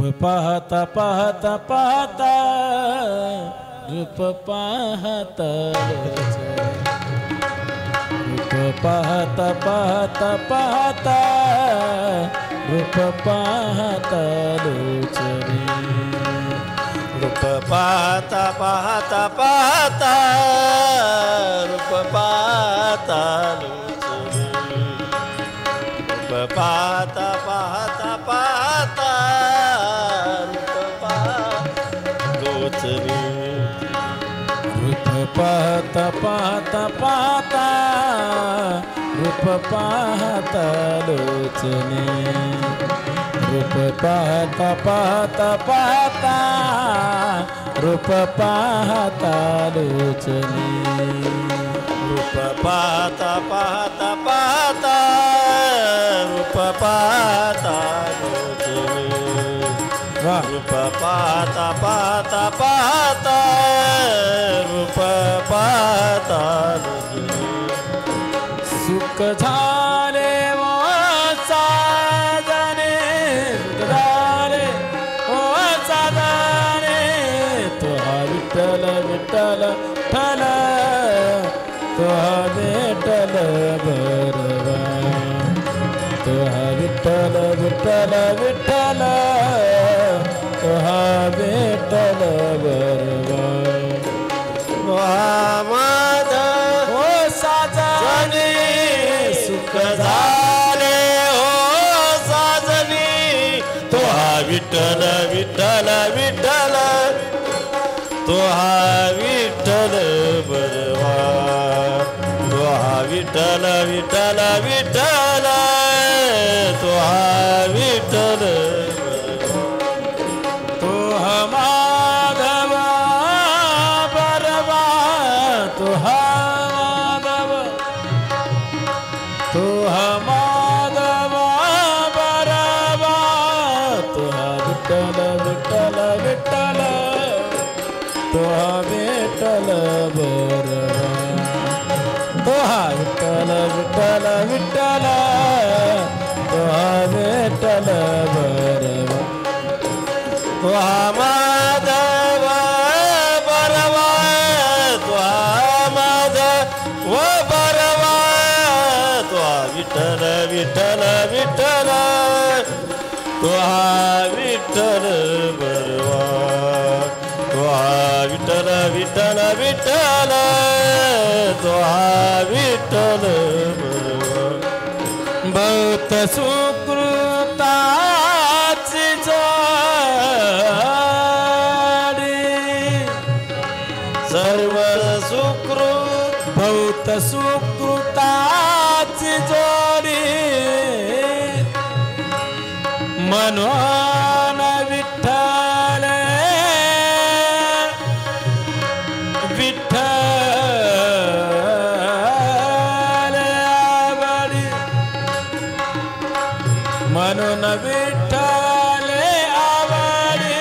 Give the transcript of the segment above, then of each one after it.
पाहता पाहता पाहता रूप पाहता रूप पाहता पाहता पाहता रूप पाहता लोचनी रूप पाहता पाहता पाहता रूप पाहता लोचनी रूप पाहता पाहता पाहता रूप पाहता रूप पाहता लोचनी रूप पाहता पाहता पाहता रूप पाहता लोचनी रूप पाहता पाहता पाहता रूप पाहता लोचनी रूप पाहता पाहता पाहता रूप पाहता लोचनी सुख झाले ओ साजने सुख झाले ओ साजने तुहा विठ्ठल विठ्ठल ठल तुहा विठ्ठल बरवा तुहा विठ्ठल विठ्ठल विठ्ठल तुहा विठ्ठल बरवा माधव ओ साजने सुख झाले हो साजनी तुहा विठ्ठल विठ्ठल विठ्ठल तुहा विठ्ठल बरवा तुहा विठ्ठल विठ्ठल विठ्ठल तुहा विठ्ठल तुहा माधव बरवा तुहा माधव तुहा माधव बरवा तुहा विठ्ठल विठ्ठल विठ्ठल तुहा विठ्ठल बरवा तुहा विठ्ठल विठ्ठल विठ्ठल तुहा विठ्ठल बरवा तुहा माधव बरवा तुहा माधव बरवा तुहा विठ्ठल विठ्ठल विठ्ठल तुहा विठ्ठल बरवा तुहा विठ्ठल विठ्ठल विठ्ठल तुहा विठ्ठल बरवा बहुत सुकृताची जोडी सर्व सुकृत बहुत सुकृताची जोडी मनोन विठ्ठल विठ्ठल आवडी म्हणून विठ्ठल आवडी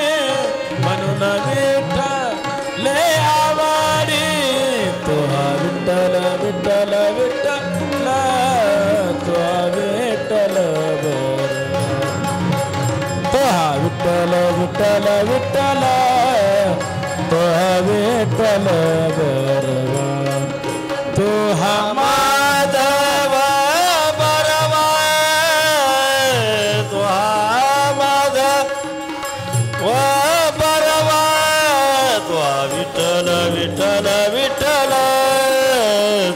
म्हणून विठ्ठल आवडी तुहा विठ्ठल विठ्ठल विठ्ठल तुहा विठ्ठल बरवा तुहा विठ्ठल विठ्ठल विठ्ठल तुहा विठ्ठल बरवा तुहा माधव बरवा तुहा माधव बरवा तुहा विठ्ठल विठ्ठल विठ्ठल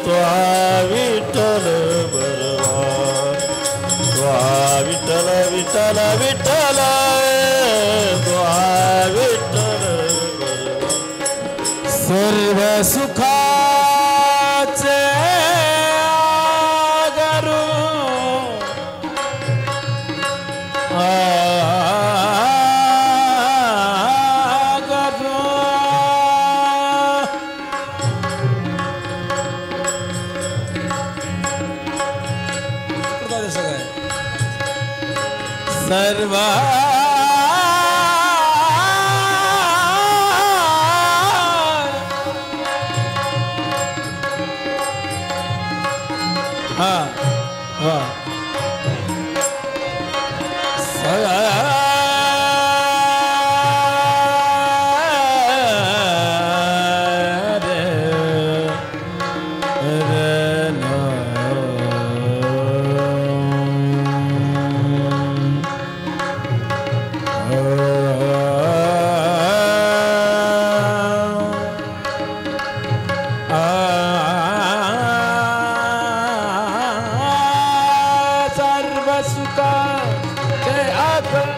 तुहा विठ्ठल बरवा तुहा विठ्ठल विठ्ठल विठ्ठल तुहा विठ्ठल बरवा सर्व सुखाचे आगरू आगरू सर्व सर्व सुखाचे आकर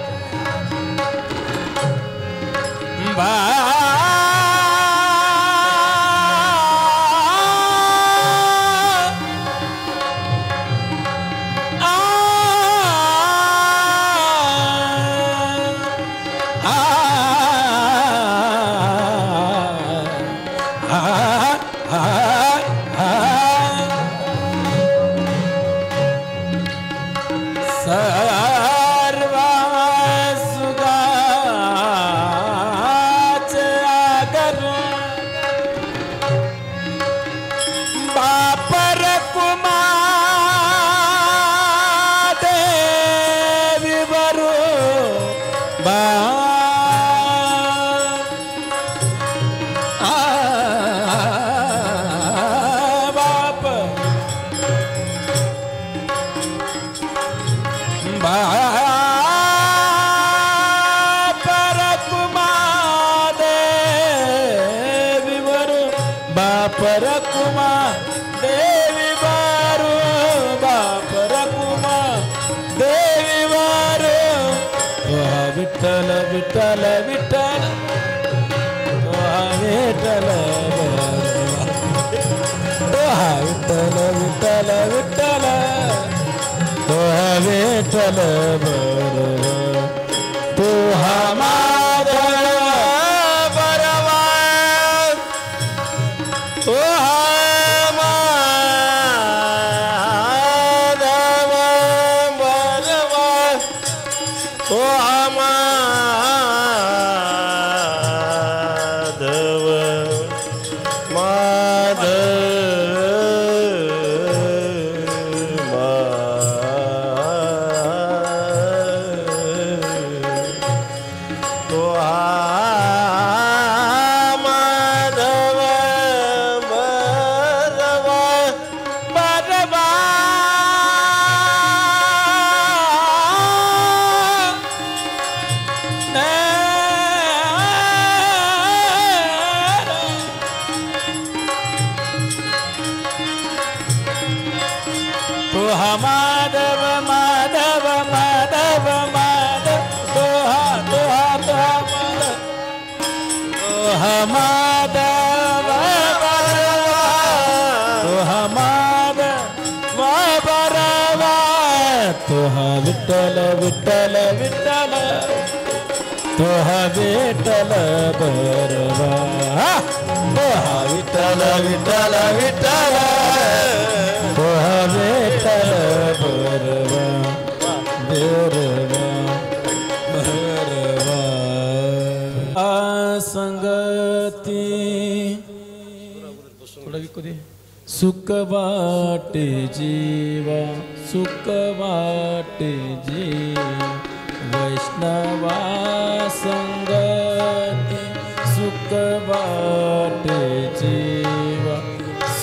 परकुमा देवी बारू बाप रकुमा देवी बारू विठ्ठल विठ्ठल विठ्ठल विठ्ठल विठ्ठल विठ्ठल विठ्ठल विठ्ठल तू हमारा Madhav Madhav Madhav Madhav Doha Doha Doha Madhav Doha Madhav बरवा तोहा विठ्ठल विठ्ठल विठ्ठल तोहा विठ्ठल बरवा तोहा विठ्ठल विठ्ठल विठ्ठल तोहा विठ्ठल बरवा बरवा बरवा संगती सुख वाटे जीवा सुख वाटे जीव वैष्णवा संगती सुख वाटे जीवा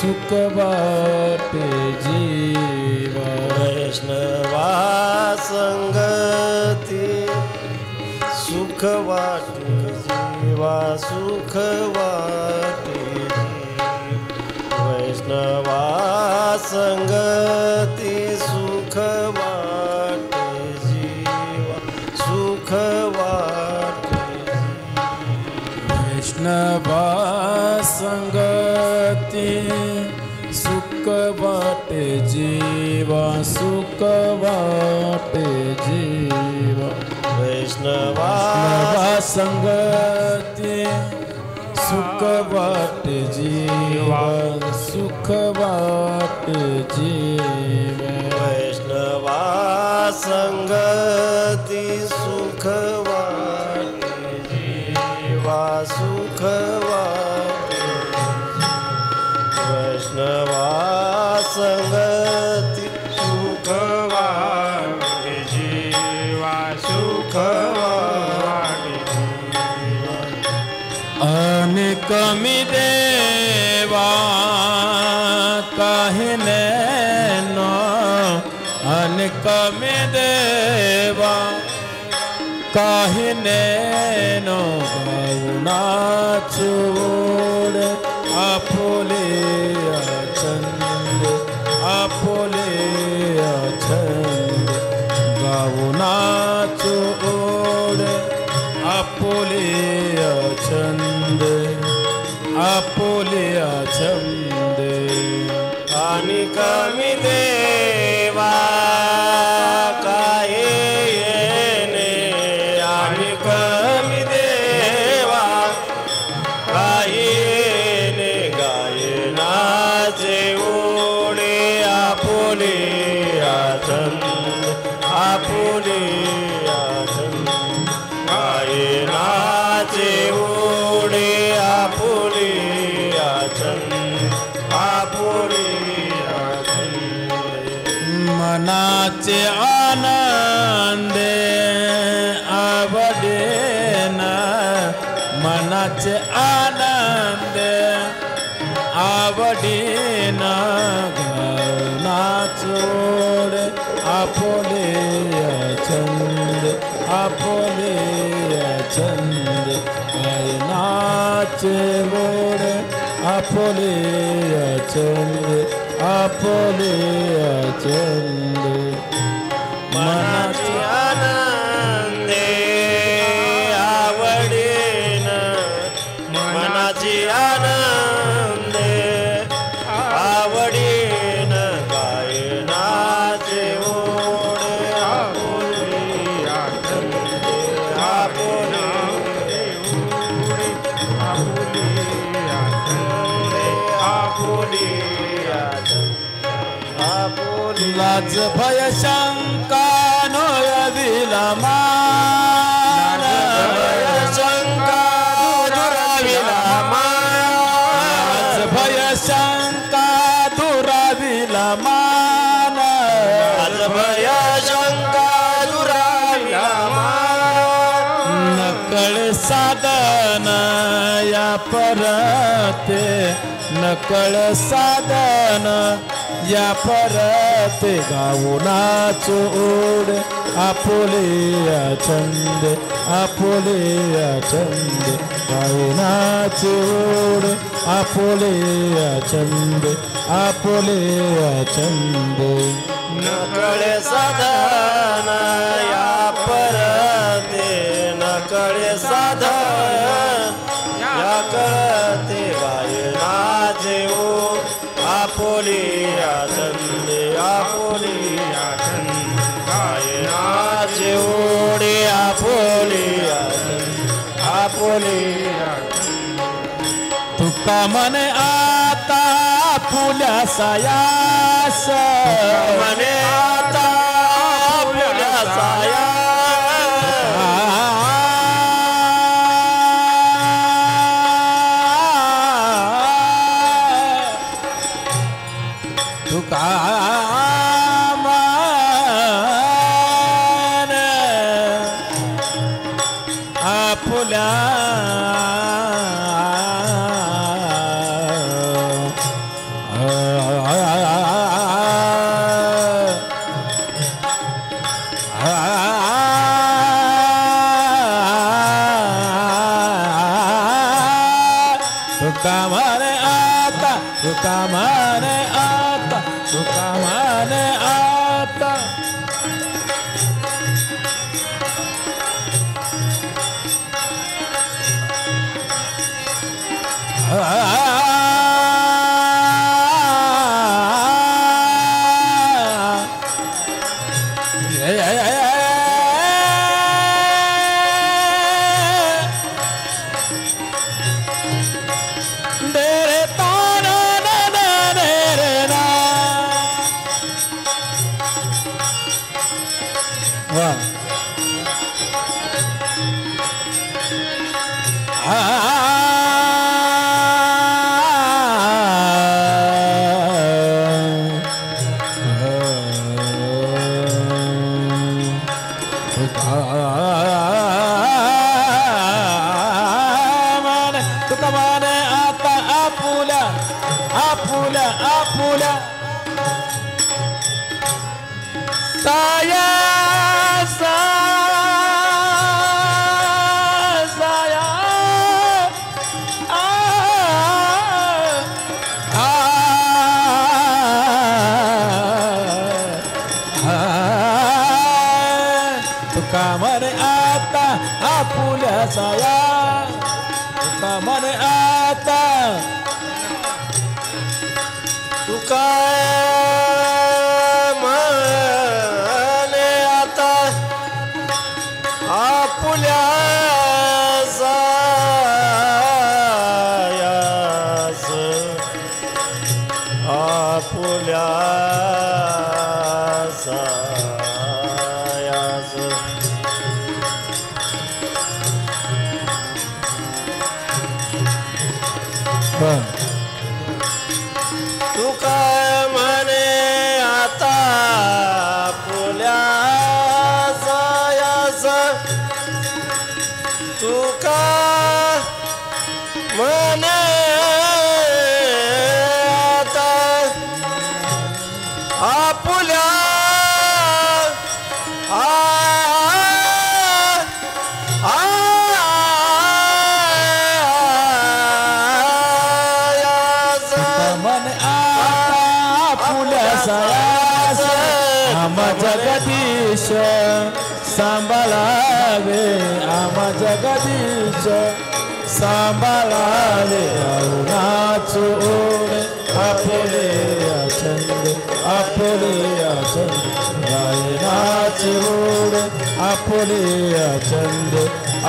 सुख वाटे जीवा वैष्णवा संगती सुख वाटे जीवा सुख वाटे वैष्णवा संगती सुख वाटे जीवा सुख वाटे वैष्णवा संगती सुख वाटे जीवा सुख वाटे जीवा वैष्णवा संगती सुख वाटे जीवा सुख वाटे जीवा वैष्णवा संगती सुख वाटे जीवा सुख वाटे वैष्णवा संगती सुख वाटे जीवा सुख वाटे अनेक मी देवा कहने न अनेक मी देवा काही नेनो गाऊनाचोड आपोले छंद आपोले छंद गाऊनाचोड आपोले छंद आपोले छंद आणि कमी देवा काय येणे आणि कमी देवा काय येणे गायनाचे ओढे आपुले छंद आपुले छंद गायनाचे ओढे आपुले छंद आपुले मनाचे आनंदे आवडेना मनाचे आनंदे आवडेना गाऊनाचोड आपोले छंद आपोले छंद गायनाचे गोड आपोले छंद आपोले छंद मनाचे आनंदे आवडेन मनाचे आनंदे आवडेन गायनाचे ओढे आपुले छंद आपुले आपुले आपुले लाज भय शंका नोयविला मान भय शंका दुराविला लाज भय शंका दुराविला मान लाज भय शंका दुराविला नकळ साधन या परते नकळ साधन या परते गाऊनाचोड आपोले छंद आपोले छंद गाऊनाचोड आपोले छंद आपोले छंद नकळे साधन या परते नकळे साधन या करते गायनाचे ओ आपोले छंद आपोले छंद गायनाचे ओढे आपोले छंद आपोले तुका मने आता फुल्या सायास मने आता फुल्या साया तुका मन आपुल्या तुका मने आता तुका मने आता तुका मने आता साया फुल्या साया तुका म्हणे आता तू काय म्हणे आता आपुल्या सायास आपुल्या सायास तू काय म्हणे आता फुल्या सायास तू का म्हणे आता आपुल्या जगदीश सांभाळावे आम्हा जगदीश सांभाळावे अरुणाचे ओढे आपले छंद आपले छंद गायनाचे ओढे आपले छंद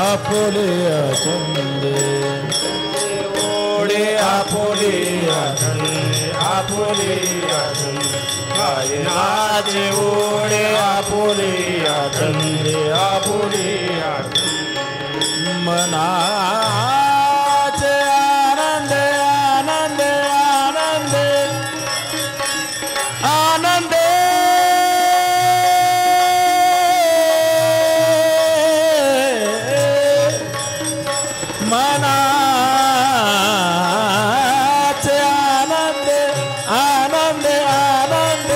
आपले छंद ओढे आपले छंद आपले छंद गायनाचे ओढे आपुले छंद आपुले मनाचे आनंद आनंद आनंद आनंद मनाचे आनंद आनंद आनंद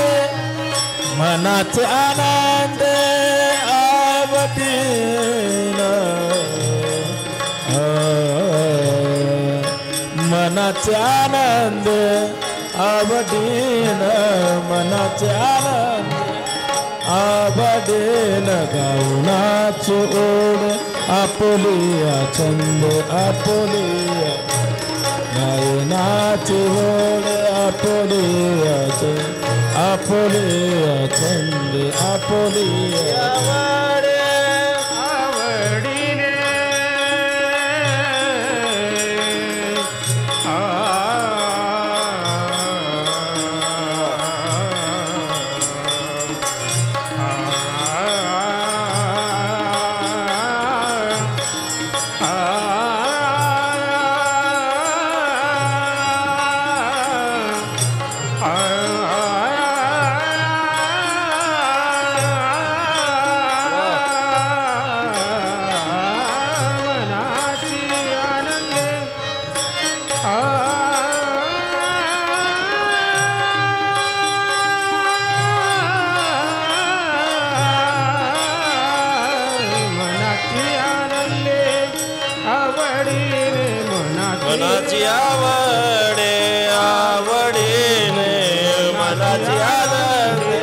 मनाचे आनंद आवडीन मनाचे आनंद आवडीन मनाचे आनंद आवडीन गावनाचे ओढ आपुलिया छंद आपुलिया गायनाचे ओढ आपुलिया छंद आपुलिया छंद आपुलिया आवडीने मनाची आवडे आवडीने मनाची आवडे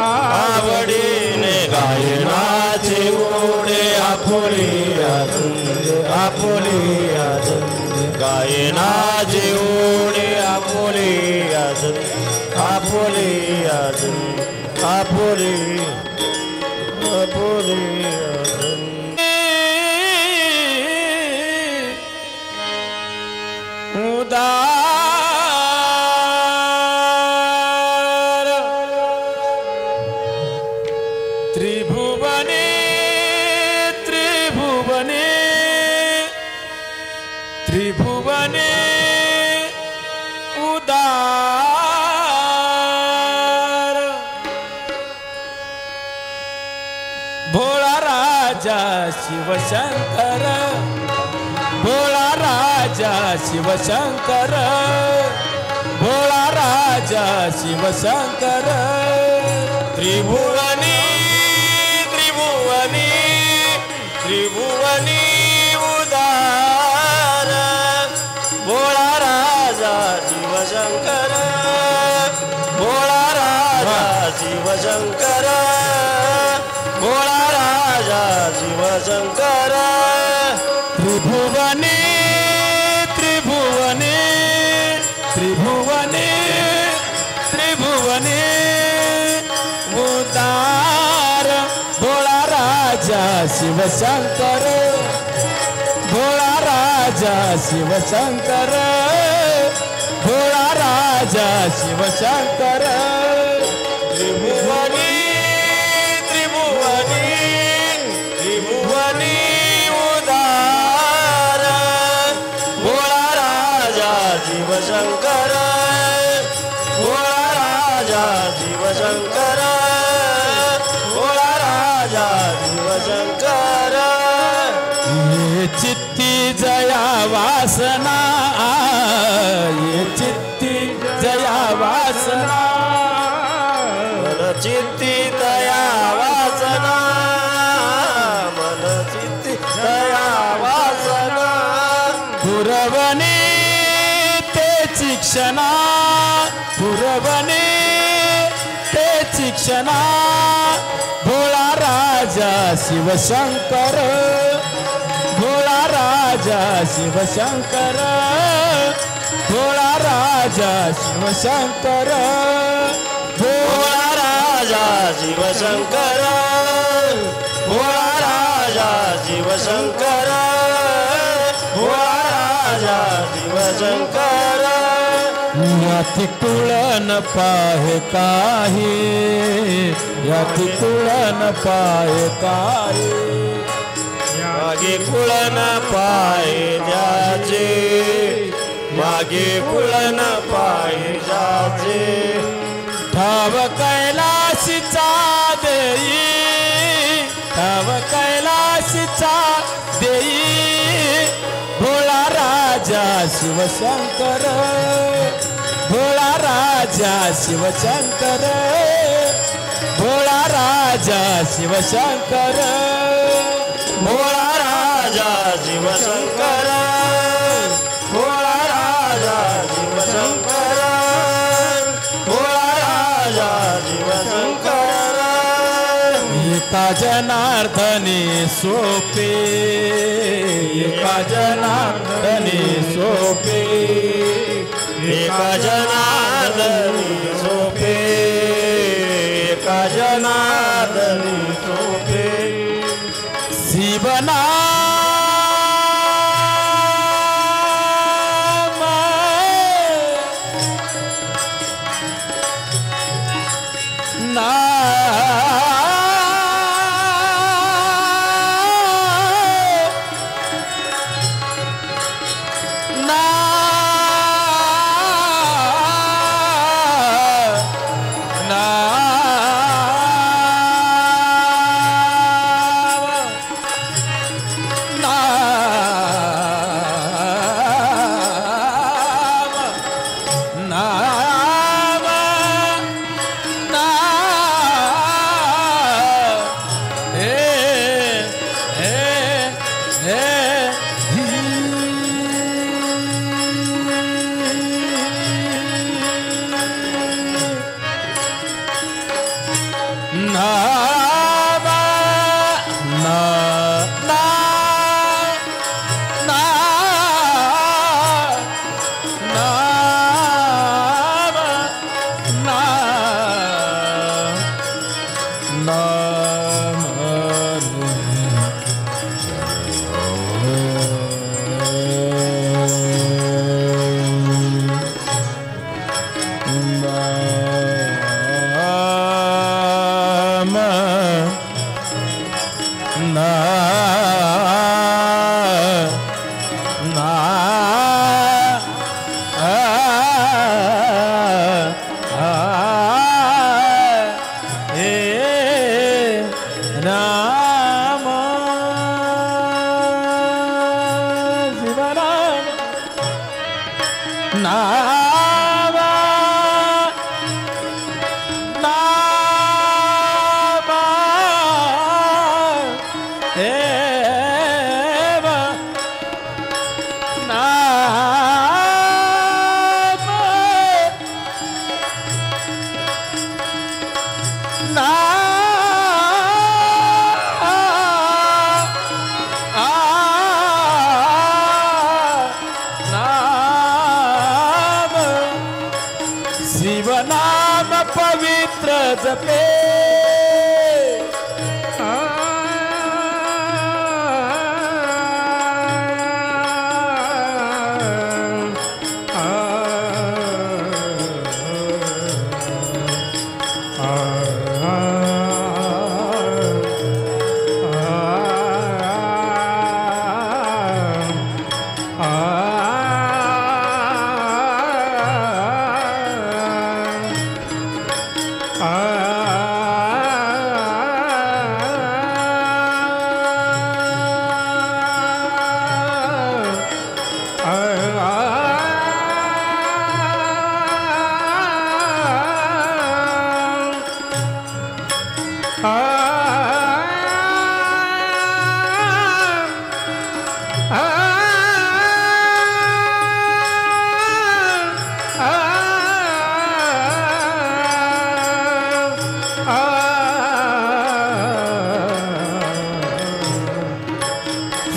आवडीने गायनाचे ओढे आपुलिया छंद आपुलिया छंद गायनाचे ओढे आपुलिया छंद आपुलिया छंद आपुलिया आपुलिया उदार त्रिभुवने त्रिभुवने त्रिभुवने उदार भोळा राजा शिवशंकर भोळा राजा शिवशंकर भोळा राजा शिवशंकर त्रिभुवनी त्रिभुवनी त्रिभुवनी उदार भोळा राजा शिवशंकर भोळा राजा शिवशंकर भोळा राजा शिव शिवशंकर त्रिभुवने त्रिभुवने त्रिभुवने त्रिभुवने उदार भोळा राजा शिवशंकर भोळा राजा शिवशंकर भोळा राजा शिवशंकर त्रिभुवनी त्रिभुवनी त्रिभुवनी उदार भोळा राजा शिवशंकर भोळा राजा शिवशंकर भोळा राजा शिवशंकर ये चित्ती जया वासना ये चित्ती जया वासना मन चित्ती दया वासना मन चित्ती दया वासना पुरवणे ते क्षणा पुरवणे ते क्षणा भोळा राजा शिवशंकर भोळा राजा शिवशंकर भोळा राजा शिवशंकर भोळा राजा शिवशंकर भोळा राजा शिवशंकर भोळा राजा शिवशंकर याती तुळन पाहे काही याती तुळन पाहे काही मागे कुळन पाय जाचे मागे कुळन पाय जाचे ठाव कैलाशीचा देई ठाव कैलाशीचा देई भोळा राजा शिवशंकर भोळा राजा शिवशंकर भोळा राजा शिवशंकर भोळा राजा शिवशंकर भोळा राजा शिवशंकर भोळा राजा शिवशंकर एका जनार्दनी सोपे एका जनार्दनी सोपे एका जनार्दनी सोपे एका जनार्दनी सोपे शिवना ना ना जपे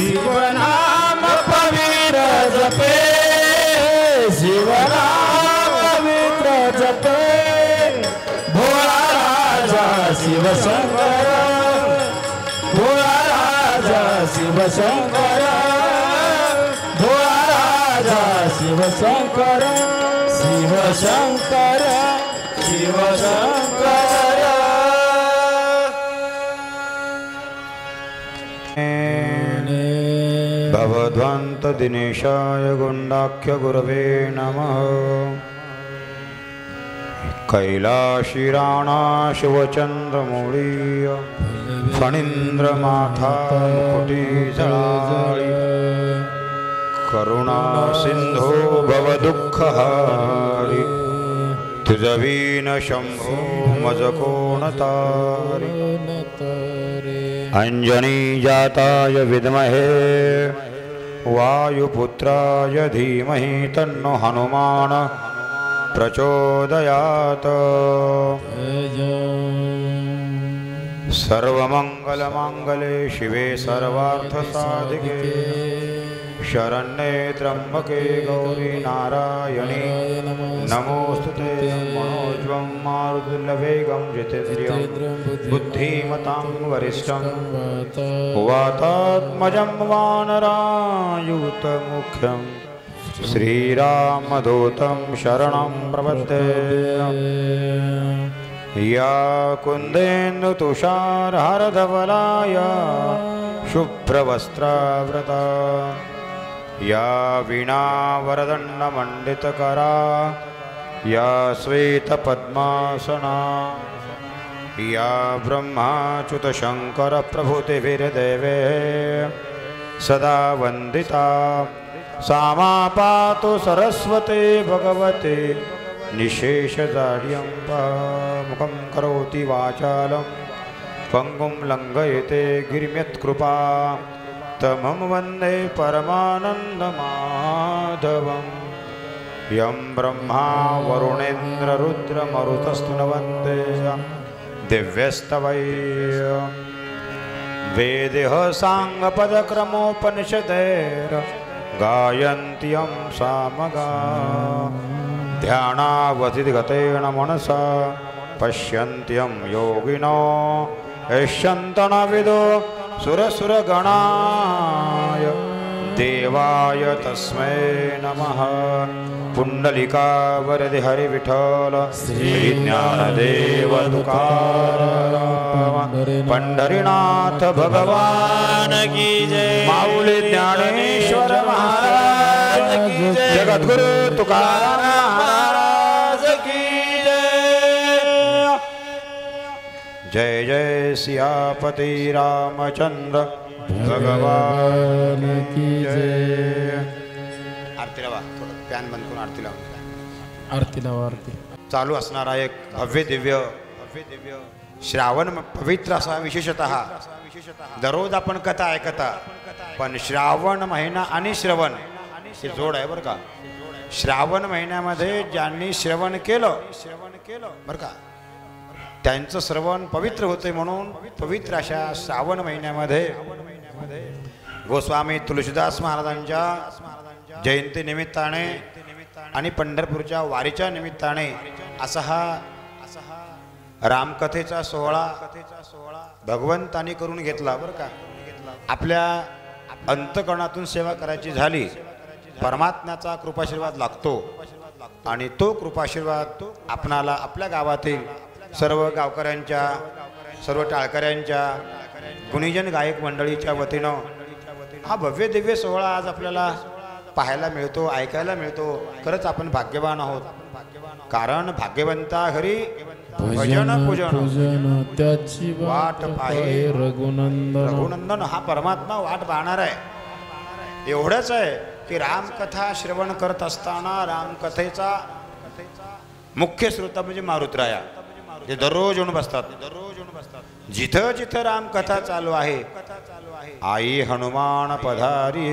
शिवनाम पवित्र जपे शिवनाम पवित्र जपे भोळा राजा शिव शंकर भोळा राजा शिव शंकर भोळा राजा शिव शंकर शिव शंकर शिव शंकर भवध्वंत दिनेशाय गुंडाख्य गुरवे नमः कैलाशी राणा शिवचंद्रमौळी फणींद्रमाथा मुकुटी जळाळी करुणा सिंधू भवदुःखहारी तुझवीन शंभो मज कोण तारी अंजनी जाताय विद्महे वायुपुत्राय धीमहि तन्नो हनुमान प्रचोदयात् सर्वमंगलमांगल्ये शिवे सर्वार्थसाधिके शरण्ये त्र्यंबके गौरी नारायणी नमोस्तुते मनोज्वं मारुतुल्यवेगं जितेन्द्रियं बुद्धिमतां वरिष्ठं वातात्मजं वानरायुतमुख्यं श्रीरामदूतं शरणं प्रपद्ये या कुन्देन्दुतुषारहारधवलाया शुभ्रवस्त्रावृता या वीणावरदण्डमण्डितकरा या श्वेतपद्मासना या ब्रह्माच्युतशङ्करप्रभृतिभिर्देवे सदा वन्दिता सा मा पातु सरस्वती भगवती निशेषजाड्यं मुखं करोति वाचालं पङ्गुं लङ्घयते गिरिम्यत्कृपा तमं वन्दे परमानन्दमाधवं यं ब्रह्मा वरुणेन्द्ररुद्रमरुतस्तुनवन्ते दिव्यस्तवै वेदेह साङ्गपदक्रमोपनिषदैर् गायन्त्यं सामगा ध्यानावधिगतेन मनसा पश्यन्त्यं योगिनो यश्यन्तनविदो सुरसुरगणाय देवाय तस्मै नमः पुण्डलिकावरदि हरिविठ्ठल श्रीज्ञानदेव तुकाराम पंढरीनाथ भगवान की जय माऊली ज्ञानेश्वर महाराज की जय जगद्गुरु तुकाराम महाराज की जय जय सियापति रामचंद्र भगवान की जय। आरती लावा, थोडं पॅन बंद करून आरती लावा, आरती लावा, आरती चालू असणारा एक भव्य दिव्य श्रावण पवित्र असा विशेषतः दररोज आपण कथा ऐकता, पण श्रावण महिना आणि श्रवण ही जोड आहे बरं का। श्रावण महिन्यामध्ये ज्यांनी श्रवण केलं बरं का, त्यांचं श्रवण पवित्र होते, म्हणून पवित्र अशा श्रावण महिन्यामध्ये गोस्वामी तुलसीदास महाराजांच्या जयंती निमित्ताने आणि पंढरपूरच्या वारीच्या निमित्ताने असा हा रामकथेचा सोहळा भगवंतानी करून घेतला बरं का. आपल्या अंतकरणातून सेवा करायची झाली, परमात्म्याचा कृपाशीर्वाद लागतो आणि तो कृपाशीर्वाद आपणाला आपल्या गावातील सर्व गावकऱ्यांच्या, सर्व टाळकऱ्यांच्या, गुणीजन गायक मंडळीच्या वतीनं हा भव्य दिव्य सोहळा आज आपल्याला पाहायला मिळतो, ऐकायला मिळतो. खरंच आपण भाग्यवान आहोत. कारण भाग्यवंता घरी भजन पूजन त्याची वाट पाहे रघुनंदन. हा परमात्मा वाट पाहणार आहे. एवढंच आहे की रामकथा श्रवण करत असताना रामकथेचा मुख्य श्रोता म्हणजे मारुतराया, ते दररोज येऊन बसतात. जिथं जिथं रामकथा चालू आहे, आई हनुमान पधारी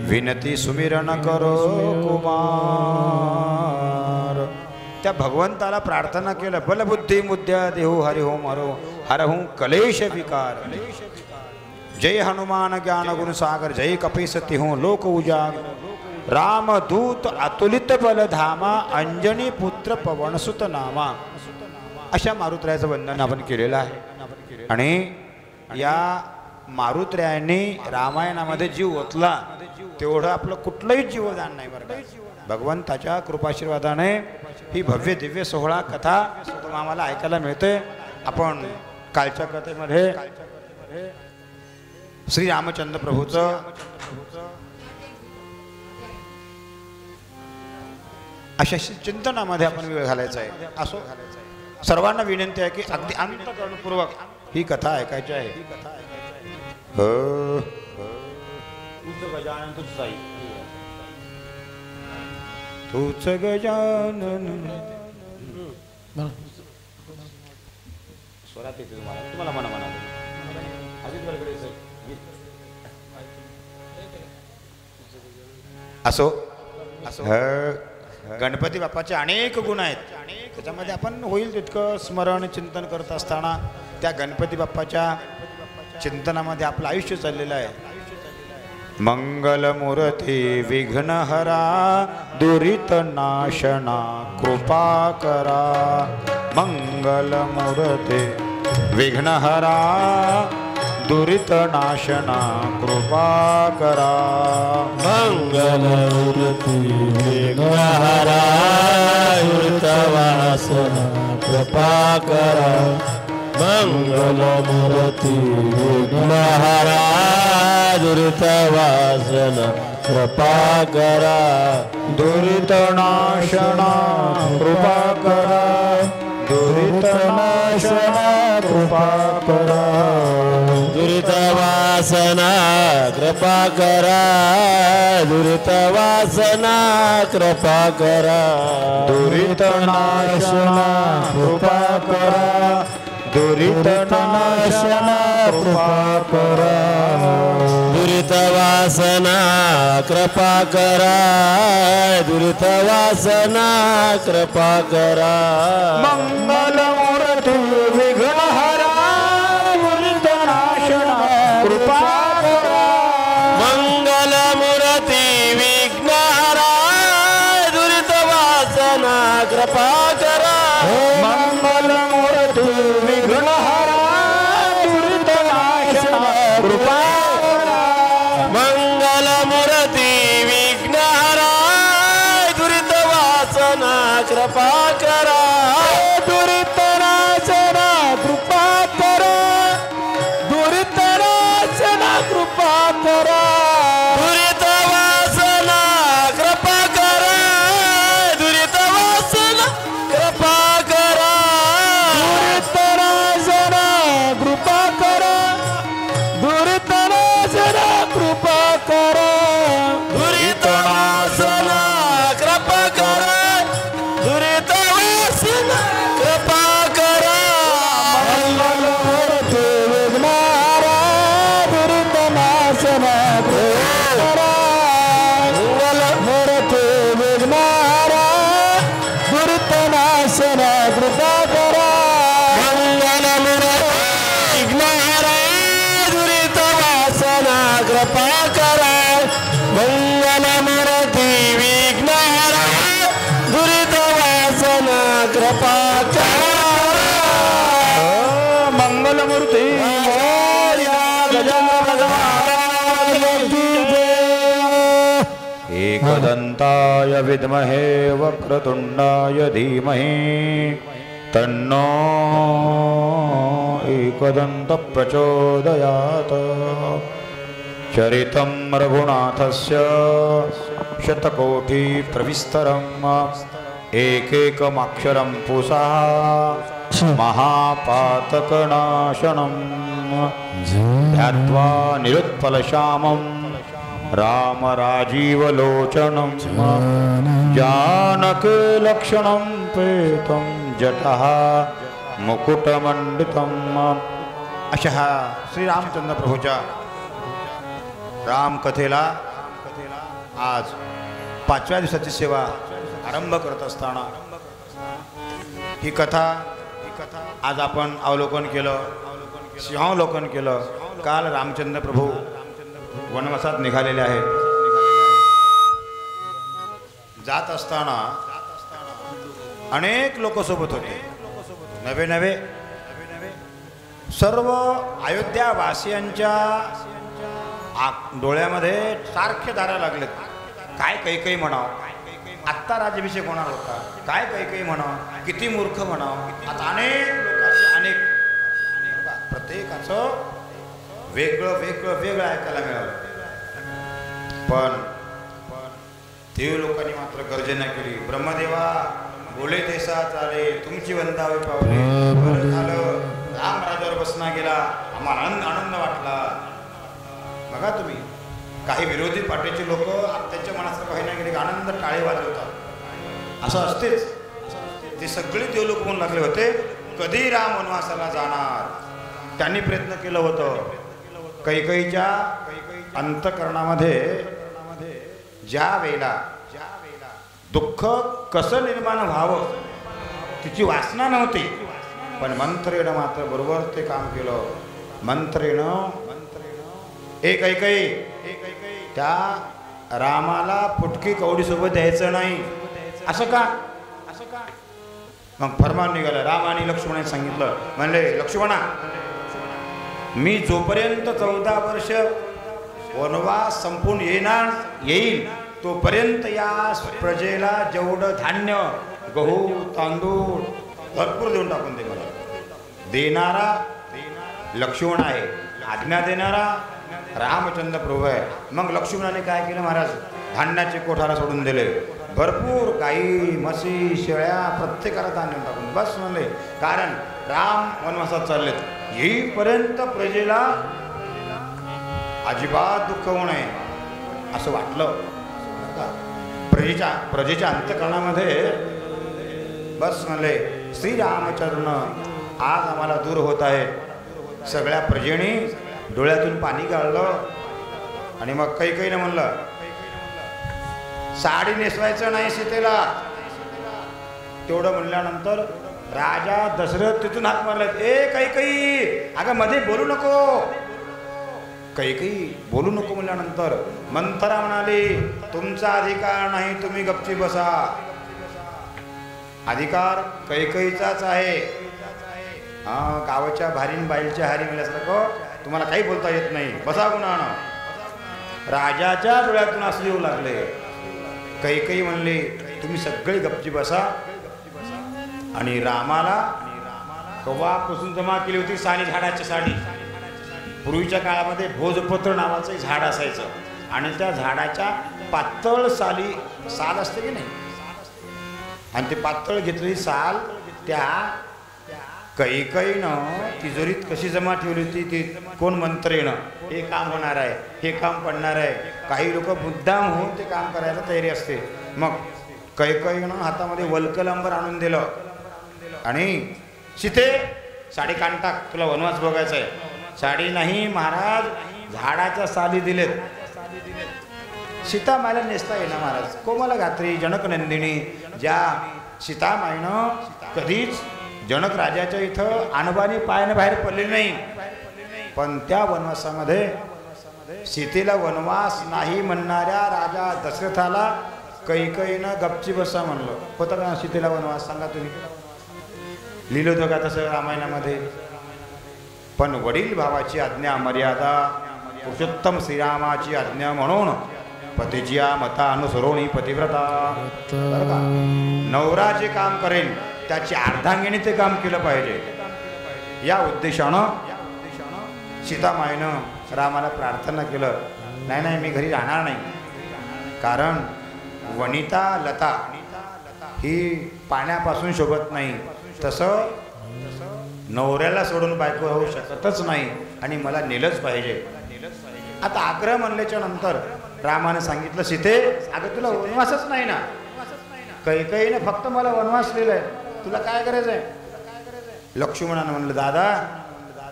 विनती सुमिरन करो कुमार. त्या भगवंताला प्रार्थना केलं, बलबुद्धी मुद्या देहू हरि हो मरो हरहू कलेश विकार. जय हनुमान ज्ञान गुण सागर, जय कपीसती हूँ लोक उजागर. रामदूत अतुलित बल धामा, अंजनी पुत्र पवनसुत नामा. अशा मारुतरायाचं वंदन आपण केलेलं आहे. आणि या मारुतरायांनी रामायणामध्ये जीव ओतला तेवढं आपलं कुठलंही जीवदान नाही बरं का. भगवंताच्या कृपाशीर्वादाने ही भव्य दिव्य सोहळा कथा आम्हाला ऐकायला मिळते. आपण कालच्या कथेमध्ये श्री रामचंद्र प्रभूचं अशा चिंतनामध्ये आपण वेळ घालायचा आहे. असो सर्वांना विनंती आहे की अगदी अंतःकरणपूर्वक ही कथा ऐकायची आहे. तूच गजानन तूच साई, तूच गजानन. स्वरात येते तुम्हाला म्हणा म्हणा. असो गणपती बाप्पाचे अनेक गुण आहेत. त्याच्यामध्ये आपण होईल तितकं स्मरण चिंतन करत असताना त्या गणपती बाप्पाच्या चिंतनामध्ये आपलं आयुष्य चाललेलं आहे. मंगलमूर्ती विघ्नहरा दुरित नाशना कृपा करा. मंगलमूर्ती विघ्नहरा दुरित नाशना कृपा करा. मंगलमूर्ती विघ्नहरा दुरित वासना कृपा करा. मंगलमूर्ती विघ्नहरा दुरित वासना कृपा करा. दुरित नाशना कृपा करा. दुरित नाशना कृपा करा. दुरित वासना कृपा करा. दुरित वासना कृपा करा. दुरित नाशना कृपा करा. दुरित नाशना कृपा करा. दुरित वासना कृपा करा. दुरित वासना कृपा करा. मंगलमूर्ती विघ्नहरा दुरित नाशना कृपा करा. मंगलमूर्ती विघ्नहरा दुरित वासना कृपा करा. मंगलमूर्ती विघ्नहरा दुरित नाशना कृपा करा. मंगलमूर्ती विघ्नहरा दुरित वासना कृपा करा. दुरित नाशना कृपा करा. दुरित नाशना कृपा करा. दुरित वासना कृपा करा. दुरित वासना कृपा करा. दुरित नाशना कृपा करा. दुरित नाशना कृपा करा. दुरित नाशना कृपा करा. दुरित वासना कृपा करा. मंगलमूर्ती विघ्नहरा दुरित नाशना कृपा करा. मंगलमूर्ती विघ्नहरा दुरित नाशना कृपा करा. मंगलमूर्ती विघ्नहरा दुरित वासना कृपा करा. मंगलमूर्ती विघ्नहरा दुरित वासना कृपा करा. एकदन्ताय विद्महे वक्रतुण्डाय धीमहि तन्नो एकदन्तः प्रचोदयात्। चरितं रघुनाथस्य शतकोटिप्रविस्तरम् एकैकमक्षरं पुंसा महापातकनाशनं ध्यात्वा निरुत्पलश्यामं रामराजीवलोचनं जानकीलक्षणं प्रेतं जटः मुकुटमंडितम्। अशा श्रीरामचंद्र प्रभूच्या रामकथेला आज 5व्या दिवसाची सेवा आरंभ करत असताना ही कथा आज आपण अवलोकन केलं, सिंहावलोकन केलं। काल रामचंद्र प्रभू वनवासात निघालेले आहेत। जात असताना अनेक लोक सोबत होते, नवे नवे सर्व अयोध्यावासियांच्या डोळ्यामध्ये सारखे धारा लागलेत। काय काही म्हणावं, आत्ता राज्याभिषेक होणार होता, काय काही म्हणावं, किती मूर्ख म्हणावं। आता अनेक लोकांचे अनेक प्रत्येकाचं वेगळं वेगळं वेगळं ऐकायला मिळालं। पण देव लोकांनी मात्र गर्जना केली, ब्रह्मदेवा बोले तेसा चाले, तुमची वंदावी पावले। बरं झालं राम राजावर बसना गेला, आम्हाला आनंद वाटला। बघा तुम्ही, काही विरोधी पार्टीचे लोक त्यांच्या मनाचं पाहिना गेले आनंद टाळे वाजवतात, असं असतेच। ते सगळे देव लोक म्हणून लागले होते, कधी राम वनवासाला जाणार। त्यांनी प्रयत्न केलं होतं। कैकेयीच्या अंतःकरणामध्ये ज्या वेळेला दुःख कसं निर्माण व्हावं तिची वासना नव्हती, पण मंत्रेनं मात्र बरोबर ते काम केलं। मंत्रेनं एक कैकेयी त्या रामाला फुटकी कवडी सोबत द्यायचं नाही, असं का? मग फरमान निघालं। राम आणि लक्ष्मणाने सांगितलं, म्हणले लक्ष्मणा, मी जोपर्यंत 14 वर्ष वनवास संपून येईल तोपर्यंत या प्रजेला जेवढं धान्य, गहू, तांदूळ भरपूर देऊन टाकून दे। मला देणारा लक्ष्मण आहे, आज्ञा देणारा रामचंद्र प्रभू आहे। मग लक्ष्मणाने काय केलं महाराज, धान्याचे कोठारा सोडून दिले, भरपूर गाई म्हशी शेळ्या प्रत्येकाला धान्य टाकून बस म्हणले, कारण राम वनवासात चाललेत, येईपर्यंत प्रजेला अजिबात दुःख होऊ नये असं वाटलं। प्रजेच्या अंतःकरणामध्ये बस म्हणले, श्रीरामचंद्र आज आम्हाला दूर होत आहे। सगळ्या प्रजेने डोळ्यातून पाणी गाळलं आणि मग कैकेयीने म्हणलं, साडी नेसवायचं नाही सीतेला। तेवढं म्हणल्यानंतर राजा दशरथ तिथून हात मारले, ए कैकेयी अगं मध्ये बोलू नको। कैकेयी बोलू नको म्हणल्यानंतर मंथरा म्हणाली, तुमचा अधिकार नाही, तुम्ही गपची बसा। अधिकार कैकेयीचाच आहे। गावाच्या भारीन बाईच्या हारी मिळाल्यासारखं तुम्हाला काही बोलता येत नाही, बसा गुणानं। राजाच्या डोळ्यातून असं येऊ लागले। कैकेयी म्हणली, तुम्ही सगळे गपची बसा। आणि रामाला कव्वापासून जमा केली होती साली झाडाची साडी। पूर्वीच्या काळामध्ये भोजपत्र नावाचं झाड असायचं आणि त्या झाडाच्या पातळ साल असते की नाही, आणि ते पातळ घेतलेली साल त्या कैकेयीनं तिजोरीत कशी जमा ठेवली होती, ती कोण मंत्रेनं हे काम होणार आहे, हे काम पडणार आहे। काही लोक मुद्दाम होऊन ते काम करायला तयारी असते। मग कैकेयीनं हातामध्ये वल्कलंबर आणून दिलं आणि सीते साडी काढून टाक, तुला वनवास बघायचा आहे। साडी नाही महाराज, झाडाच्या साली दिलेत। सीतामाईला नेसता येईना महाराज, कोमल गात्री जनकनंदिनी, ज्या सीतामाईनं कधीच जनक राजाच्या इथं आणबानी पायाने बाहेर पडले नाही, पण त्या वनवासामध्ये सीतेला वनवास नाही म्हणणाऱ्या राजा दशरथाला कैकेयीनं गपची बसा म्हणलं होतं का? सीतेला वनवास सांगा तुम्ही, लिहिलं होतं का तसं रामायणामध्ये? पण वडील भावाची आज्ञा मर्यादा, पुरुषोत्तम श्रीरामाची आज्ञा म्हणून पतीजिया मता अनुसरोणी पतिव्रता. बरं का? नवरा जे काम करेल त्याची अर्धांगिनी ते काम केलं पाहिजे. या उद्देशानं सीतामाईनं रामाला प्रार्थना केलं, नाही नाही मी घरी राहणार नाही, कारण वनिता लता ही पाण्यापासून शोभत नाही, तसं नवऱ्याला सोडून बायको होऊ शकतच नाही आणि मला नेलंच पाहिजे. आता आग्रह म्हणल्याच्या नंतर रामाने सांगितलं, सीते अगं तुला वनवासच नाही ना, कैकेयीने फक्त मला वनवास लिहिलाय, तुला काय करायचंय? लक्ष्मणानं म्हणलं, दादा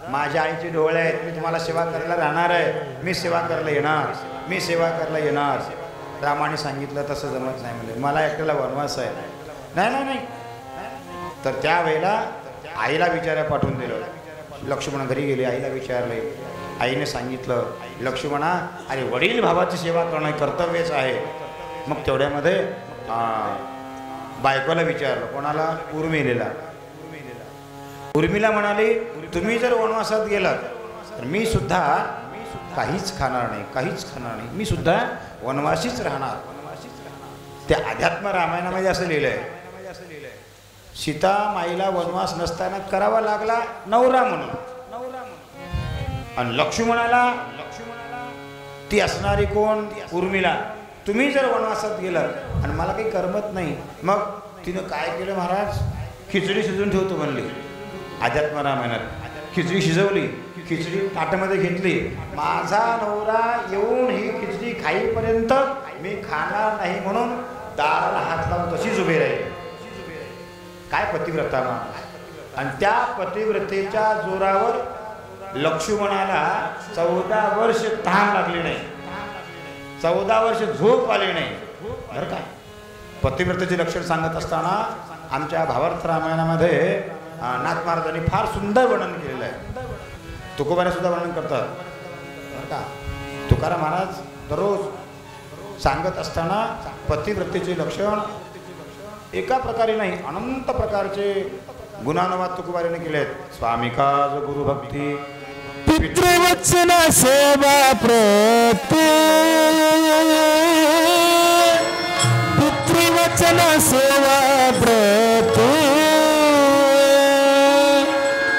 माझ्या आईचे डोळे आहेत, मी तुम्हाला सेवा करायला राहणार आहे, मी सेवा करायला येणार, मी सेवा करायला येणार. रामाने सांगितलं तसं जमत नाही, म्हणजे मला एकट्याला वनवास आहे. नाही नाही नाही. तर त्यावेळेला आईला विचारायला पाठवून दिलं. लक्ष्मण घरी गेले, आईला विचारले. आईने सांगितलं, लक्ष्मणा अरे वडील भावाची सेवा करणं कर्तव्यच आहे. मग तेवढ्यामध्ये बायकोला विचारलं, कोणाला? उर्मिलेला. उर्मिला म्हणाली, तुम्ही जर वनवासात गेलात तर मी सुद्धा काहीच खाणार नाही, काहीच खाणार नाही, मी सुद्धा वनवासीच राहणार. त्या अध्यात्म रामायणामध्ये असं लिहिलंय, सीता माईला वनवास नसताना करावा लागला नवरा म्हणून, आणि लक्ष्मणाला ती असणारी कोण? उर्मिला. तुम्ही जर वनवासात गेलात आणि मला काही करमत नाही, मग तिनं काय केलं महाराज? खिचडी शिजवून ठेवतो म्हणली. अध्यात्म रामायणात खिचडी शिजवली, खिचडी ताटामध्ये घेतली, माझा नवरा येऊन ही खिचडी खाईपर्यंत मी खाणार नाही म्हणून दाराला हात लावून तशीच उभी राहिली. काय पतिव्रता मा! आणि त्या पतिव्रतेच्या जोरावर लक्ष्मणाला 14 वर्ष तहान लागली नाही, 14 वर्ष झोप आली नाही. बरं का? पतिव्रतेचे लक्षण सांगत असताना आमच्या भावार्थ रामायणामध्ये नाथ महाराजांनी फार सुंदर वर्णन केलेलं आहे. तुकोबाने सुद्धा वर्णन करतात. बरं का? तुकाराम महाराज दररोज सांगत असताना पतिव्रतेचे लक्षण एका प्रकारे नाही, अनंत प्रकारचे गुणानुवाद तुकोबाने केले आहेत. स्वामिकाज गुरुभक्ती, पितृवचन सेवा प्रति, पितृवचन सेवा प्रति,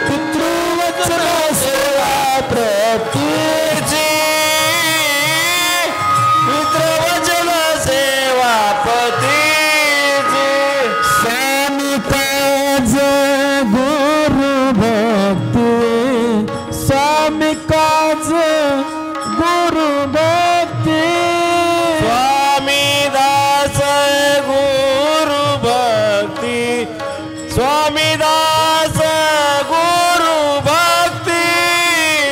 पितृवचन सेवा प्रति, पितृवचन सेवा प्रति, स्वामी काज गुरु भक्ती, स्वामी काज गुरु भक्ती, स्वामी दास गुरु भक्ती, स्वामी दास गुरु भक्ती,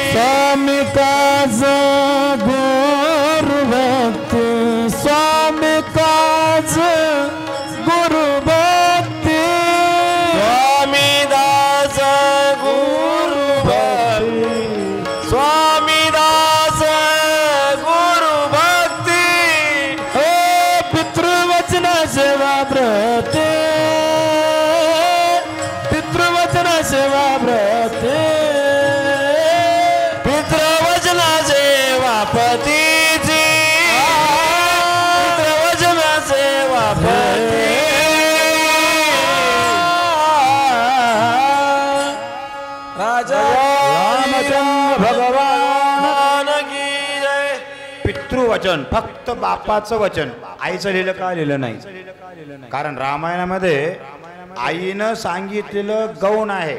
स्वामी काज गुरु भक्ती, स्वामी काज गुरु भक्ती, स्वामी दास गुरु भक्ती, स्वामी दास गुरु भक्ती. हो पितृवचन सेवा प्रति, पितृवचन सेवा प्रति, पितृवचन सेवा पतीची, पितृवचन सेवा पती. राजा रामचंद्र भगवान की जय. पितृवचन फक्त बापाचं वचन, आईचं लिहिलं का? लिहिलं नाही. कारण रामायणामध्ये आईनं सांगितलेलं गौण आहे.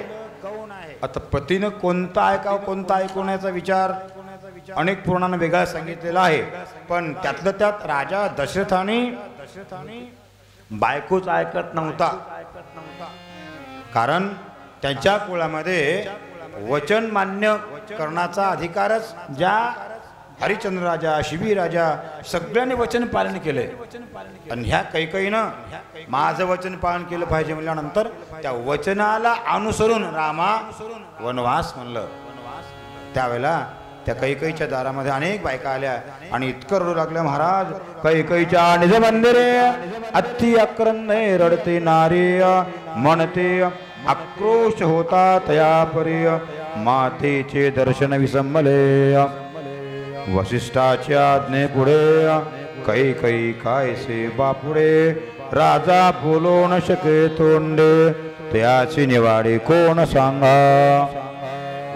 आता पतीनं कोणता ऐकावं कोणता ऐकू नयेचा विचार अनेक पुराणांना वेगळा सांगितलेला आहे. पण त्यातलं त्यात राजा दशरथाने बायकोच ऐकत नव्हता, कारण त्यांच्या कुळामध्ये वचन मान्य करण्याचा अधिकारच ज्या हरिश्चंद्र राजा, शिबी राजा सगळ्यांनी वचन पालन केलंय. आणि ह्या कैकेयीनं माझं वचन पालन केलं पाहिजे म्हणल्यानंतर त्या वचनाला अनुसरून रामा वनवास म्हणलं. त्यावेळेला त्या कैकेयीच्या दारामध्ये अनेक बायका आल्या आणि इतकं रडू लागल्या, महाराज कैकेयीच्या निज मंदिरे अति अक्रंदे रडते नारी, म्हणते आक्रोश होता तया परी, मातेचे दर्शन विसंबले. वसिष्ठाच्या आज्ञेपुढे कैकई कायसे बापुडे राजा बोलो न शके तोंडे त्याची निवाडी कोण सांगा.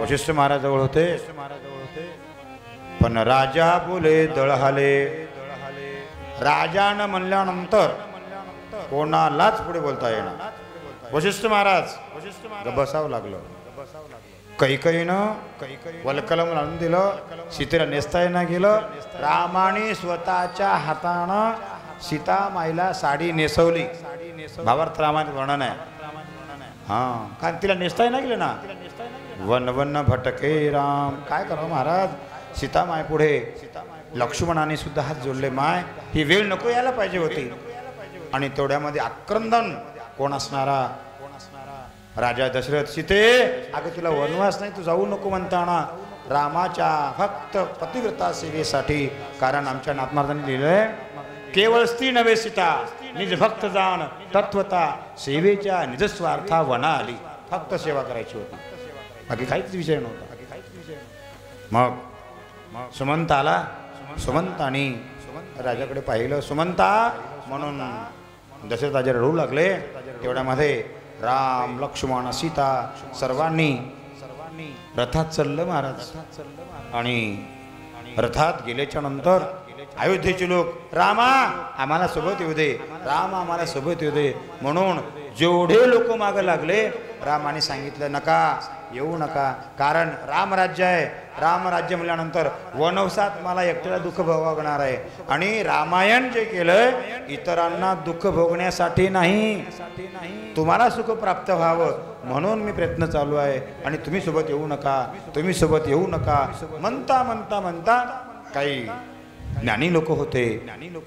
वशिष्ठ महाराज जवळ होते पण राजा बोले दळहाले. राजानं म्हणल्यानंतर कोणालाच पुढे बोलता येणार. वशिष्ठ महाराज बसावं लागलं. कैकईनं वलकलम आणून दिलं. सीतेला नेसता येणं गेलं. रामाने स्वतःच्या हातानं सीता माईला साडी नेसवली. भावार्थ रामायण वर्णन आहे. हा कारण तिला नेसता येणं गेलं ना. वन वन भटके राम. काय करावं महाराज. सीता माय पुढे लक्ष्मणाने सुद्धा हात जोडले. माय ही वेळ नको यायला पाहिजे होती. आणि तेवढ्यामध्ये आक्रंदन कोण असणारा. राजा दशरथ. सीते अगं तुला वनवास नाही, तू जाऊ नको म्हणताना रामाच्या फक्त पतिव्रता सेवेसाठी. कारण आमच्या नाथमार्गाने लिहिलंय केवळ स्त्री नव्हे सीता निज भक्त जाण तत्वता सेवेच्या निजस्वार्था वना आली. फक्त सेवा करायची होती, बाकी काहीच विषय नव्हता. मग सुमंत आला. सुमंतानी राजाकडे पाहिलं. सुमंता म्हणून दशरथ राजा रडू लागले. तेवढ्यामध्ये राम लक्ष्मण सीता सर्वांनी रथात चाललं महाराज. आणि रथात गेल्याच्या नंतर अयोध्येचे लोक रामा आम्हाला सोबत येऊ दे, राम आम्हाला सोबत येऊ दे म्हणून जेवढे लोक मागे लागले. रामाने सांगितलं नका येऊ नका, कारण रामराज्य आहे. रामराज्य म्हणल्यानंतर वनवासात मला एकट्याला दुःख भोगणार आहे. आणि रामायण जे केलंय इतरांना दुःख भोगण्यासाठी नाही, तुम्हाला सुख प्राप्त व्हावं म्हणून मी प्रयत्न चालू आहे. आणि तुम्ही सोबत येऊ नका, तुम्ही सोबत येऊ नका म्हणता म्हणता म्हणता काही ज्ञानी लोक होते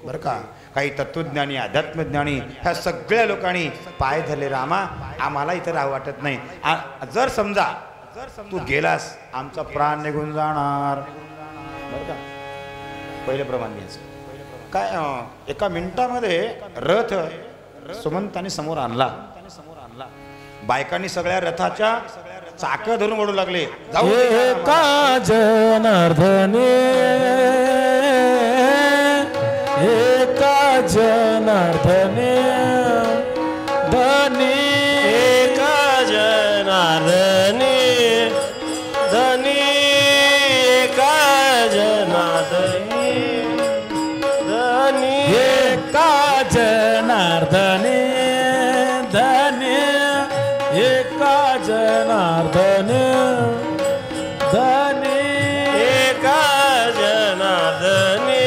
बरं का, काही तत्वज्ञानी अध्यात्मज्ञानी ह्या सगळ्या लोकांनी पाय धरले. रामा आम्हाला इथं राहू वाटत नाही. जर समजा तू गेलास आमचा प्राण निघून जाणार बरं का. पहिले प्रमाण घ्यायचं काय. एका मिनिटामध्ये रथ सुमंताने समोर आणला. बायकांनी सगळ्या रथाच्या चाक धरून ओढू लागले. एका जनार्दने एका जनार्दने धनी एका जनार्दने धनी एका जनार्दने धनी एका जनार्दने धनी एका जनार्दने धनी एका जनार्दने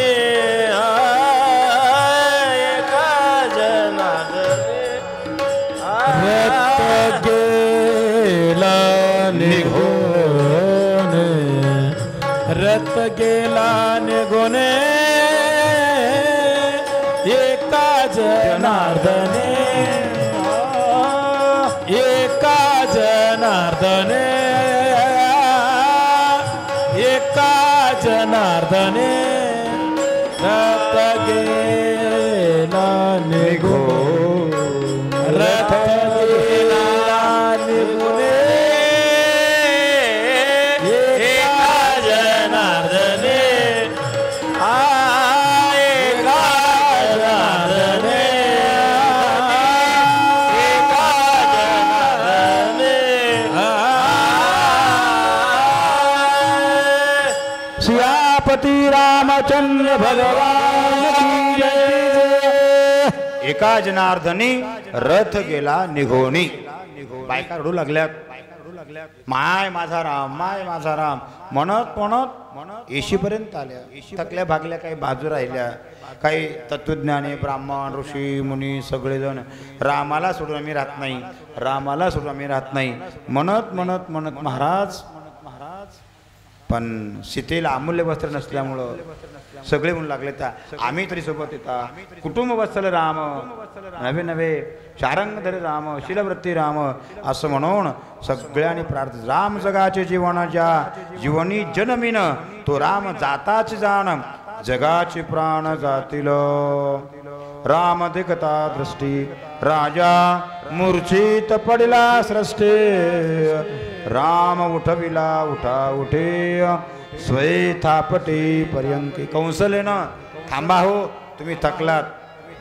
रथ गेला निघून रथ गेला निघून एका जनार्दने एका जनार्दने एका जनार्दने रथ गेला निघून रथ रामचंद्र भगवान की जय. एका जनार्दनी रथ गेला निघोणी. बायका रडू लागल्यात. माय माझा राम माय माझा राम म्हणत म्हणत येशीपर्यंत आल्या. थकल्या भागल्या, काही बाजू राहिल्या. काही तत्वज्ञानी ब्राह्मण ऋषी मुनी सगळेजण रामाला सोडून आम्ही राहत नाही, रामाला सोडून आम्ही राहत नाही म्हणत म्हणत म्हणत महाराज. पण सीतेला अमूल्य वस्त्र नसल्यामुळं सगळे म्हणू लागले त्या आम्ही तरी सोबत येता. कुटुंब वत्सल राम नवे नवे शारंगधर राम शीलवृत्ती राम असं म्हणून सगळ्यांनी प्रार्थना. राम जगाचे जीवन ज्या जीवनी जन्मीन तो राम जाताच जाण जगाचे प्राण जातील. राम देखता दृष्टी राजा मूर्छित पडला सृष्टी. राम उठविला उठा उठे स्वये थापटे पर्यंकी. कौसलेनं थांबा हो, तुम्ही थकलात,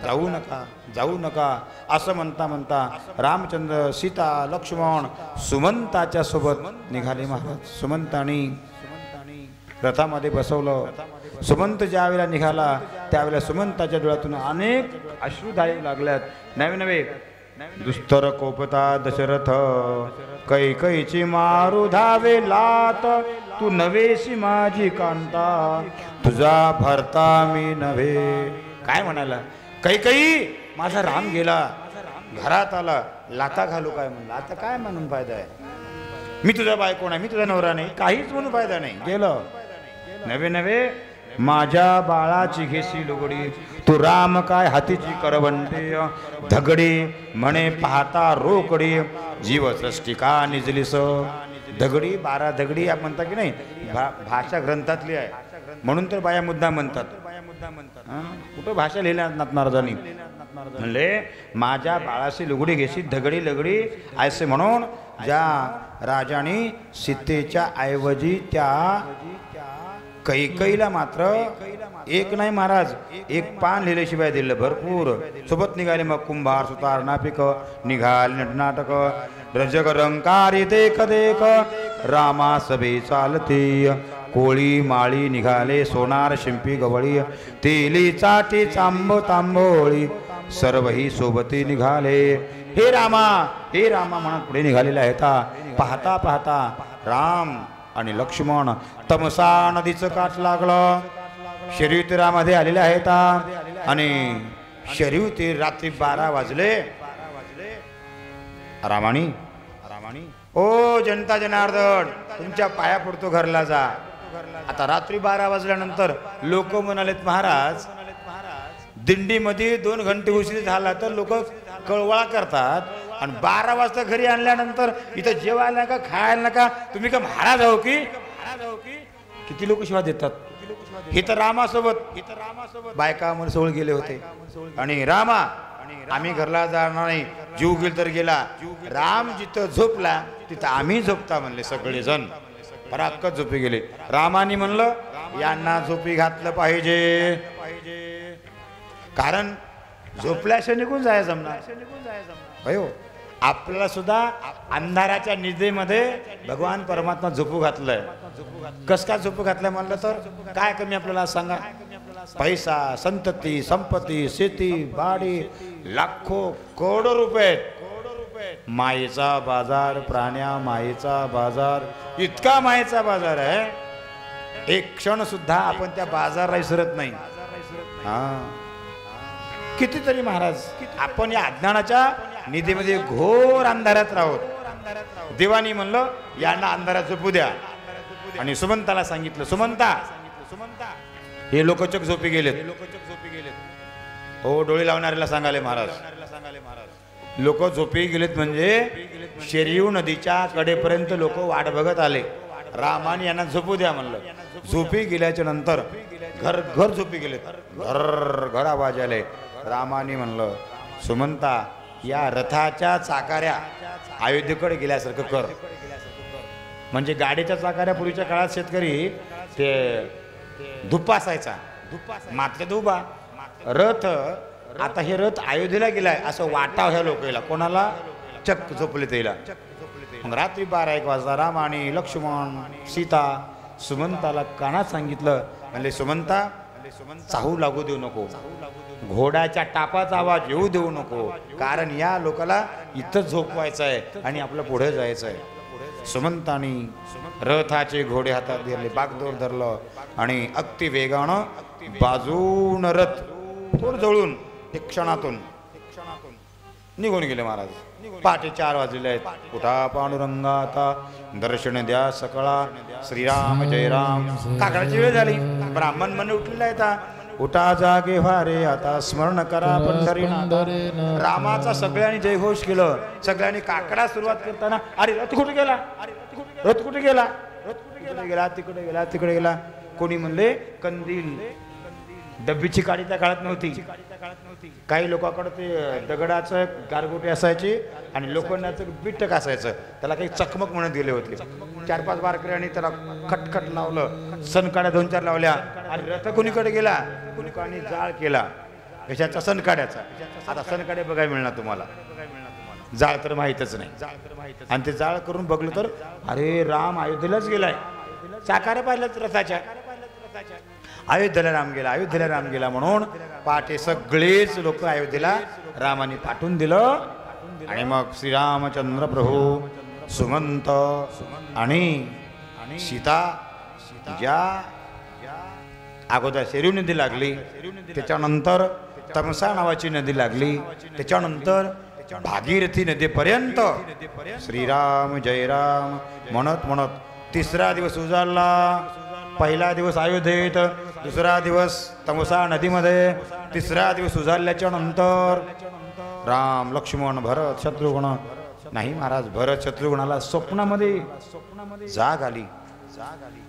जाऊ नका, जाऊ नका असं म्हणता म्हणता रामचंद्र, सीता, लक्ष्मण सुमंताच्या सोबत निघाले महाराज. सुमंतानी रथामध्ये बसवलं. सुमंत ज्या वेळेला निघाला त्यावेळेला सुमंताच्या डोळ्यातून अनेक अश्रू धायू लागल्यात. नवे नवे दुस्तर कोपता दशरथ, कैकईची मारू धावे लात, तू नवेशी माझी कांता, तुझा भरता मी नव्हे. काय म्हणाला? कैकई, माझा राम गेला, घरात आला, लाथा घालू काय म्हणला. आता काय म्हणून फायदा आहे? मी तुझा बायको नाही, मी तुझा नवरा नाही, काहीच म्हणून फायदा नाही. गेलं. नवे नवे माझ्या बाळाची घेशी लुगडी, तू राम काय हातीची करवंटे, धगडी म्हणे पाहता रोकडी, जीव सृष्टी का निजलीस. दगडी 12 दगडी आपण म्हणता की नाही, भाषा ग्रंथातली आहे म्हणून तर बाया मुद्दा म्हणतात. कुठं भाषा लिहिल्या महाराजांनी. म्हणले माझ्या बाळाशी लुगडी घेशी धगडी लगडी असे म्हणून ज्या राजाने सीतेच्या ऐवजी त्या कैकईला मात्र एक नाही महाराज, एक पान लिहिल्याशिवाय दिलं. भरपूर सोबत निघाले. मग कुंभार सुतार नापिक निघाले नटनाटक, रजक रंकारी देख देख रामा सभे चालते, कोळी माळी निघाले सोनार शिंपी गवळी, तेली चाटी चांब तांबोळी सर्वही सोबती निघाले. हे रामा, हे रामा म्हणत पुढे निघालेले आहेत. पाहता पाहता राम आणि लक्ष्मण तमसा नदीचं काठ लागलं. शरीर तीरामध्ये आलेले आहेत आणि शरीर तीर रात्री 12 वाजले. रामानी ओ जनता जनार्दन, तुमच्या पाया पडतो, घरला जा. आता रात्री 12 वाजल्यानंतर लोक म्हणालेत महाराज दिंडीमध्ये 2 घंटे उशीर झाला तर लोक कळवळा करतात, आणि 12 वाजता घरी आणल्यानंतर इथं जेवायला नका, खायला नका, तुम्ही का महाराज आहो की? किती लोक शिवा देतात. हे तर रामासोबत बायका मन सोळ गेले होते. आणि रामा, आम्ही घरला जाणार नाही, जीव गेल तर गेला. राम जिथं झोपला तिथं आम्ही झोपता म्हणले सगळेजण. पराक्कत झोपी गेले. रामानी म्हणलं यांना झोपी घातलं पाहिजे, कारण झोपल्याशिवाय निघून जायचं जमणार. अयो, आपल्याला सुद्धा अंधाराच्या निद्रेमध्ये भगवान परमात्मा झोपू घातलंय. कस काय झोपू घातलंय म्हणलं तर काय कमी आपल्याला सांगा? पैसा, संतती, संपत्ती, शेती, बाडी, लाखो करोडो रुपये, मायेचा बाजार, प्राण्या मायेचा बाजार, इतका मायेचा बाजार आहे. एक क्षण सुद्धा आपण त्या बाजाराला विसरत नाही. कितीतरी महाराज आपण या अज्ञानाच्या निधीमध्ये घोर अंधारात राहोत. देवानी म्हणलं यांना अंधारात झोपू द्या, आणि सुमंताला सांगितलं सुमंता, हे लोकचक झोपी गेलेत. हो, डोळे लावणाऱ्याला सांगाले महाराज, लोक झोपी गेलेत म्हणजे शरयू नदीच्या कडेपर्यंत लोक वाट बघत आले. रामाने यांना झोपू द्या म्हणलं. झोपी गेल्याच्या नंतर घर घर झोपी गेलेत, घर घर आवाज आले. रामाने म्हणलं सुमंता, या रथाच्या चाकाऱ्या अयोध्येकडे गेल्यासारखं कर. म्हणजे गाडीच्या चाकाऱ्या पूर्वीच्या काळात शेतकरी ते धुप्पा असायचा, मात्र धुबा रथ. आता हे रथ अयोध्येला गेलाय असं वाटाव ह्या लोकांना. कोणाला? चक्क झोपले त्याला. मग रात्री 12-1 वाजता राम आणि लक्ष्मण सीता सुमंताला कानात सांगितलं. म्हणले सुमंता, चाहू लागू देऊ नको, घोड्याच्या टापाचा आवाज येऊ देऊ नको, कारण या लोकाला इथं झोपवायचं आहे आणि आपलं पुढे जायचं आहे. सुमंतानी रथाचे घोडे हातात धरले, बागदोर धरलं आणि अगदी वेगानं बाजून रथ थोडं जवळून एक क्षणातून निघून गेले महाराज. पहाटे 4 वाजलेले आहेत. उठा पांडुरंगा आता दर्शन द्या सकळा, श्रीराम जय राम. काकडाची वेळ झाली. ब्राह्मण मन उठलेला आहे. उठा जागे व्हारे आता, स्मरण करा पंढरीनाथ. रामाचा सगळ्यांनी जयघोष केलं. सगळ्यांनी काकडा सुरुवात करताना अरे रथ कुठे गेला, रथ कुठे गेला, रथ कुठे गेला, तिकडे गेला, तिकडे गेला. कोणी म्हणले कंदील, डब्बीची काडी त्या काळात नव्हती. काही लोकांकडे ते दगडाचं गारगोटी असायची आणि लोखंडाचं बिटक असायचं, त्याला काही चकमक म्हणत गेले होते. 4-5 वारकऱ्यांनी त्याला खटखट लावलं सनकाड्या 2-4 लावल्या आणि रथ कुणीकडे गेला, कुणीकडे जाळ केला कशाचा, सनकाड्याचा. आता सनकाडे बघायला मिळणार तुम्हाला, जाळ तर माहीतच नाही. आणि ते जाळ करून बघलं तर अरे राम अयोध्येलाच गेलाय, चाकारे पाहिल्याच रथाच्या. अयोध्येला राम गेला, अयोध्येला राम गेला म्हणून पाटे सगळेच लोक अयोध्येला रामाने पाठवून दिलं. आणि मग श्रीरामचंद्र प्रभू सुमंत आणि सीता ज्या अगोदर शेरू नदी लागली, त्याच्यानंतर तमसा नावाची नदी लागली, त्याच्यानंतर भागीरथी नदीपर्यंत श्रीराम जय राम म्हणत म्हणत 3रा दिवस उजाडला. पहिला दिवस अयोध्येत, 2रा दिवस तमसा नदीमध्ये, 3रा दिवस उजाडल्याच्या नंतर राम लक्ष्मण भरत शत्रुघ्न, नाही महाराज, भरत शत्रुघ्नाला स्वप्नामध्ये जाग आली.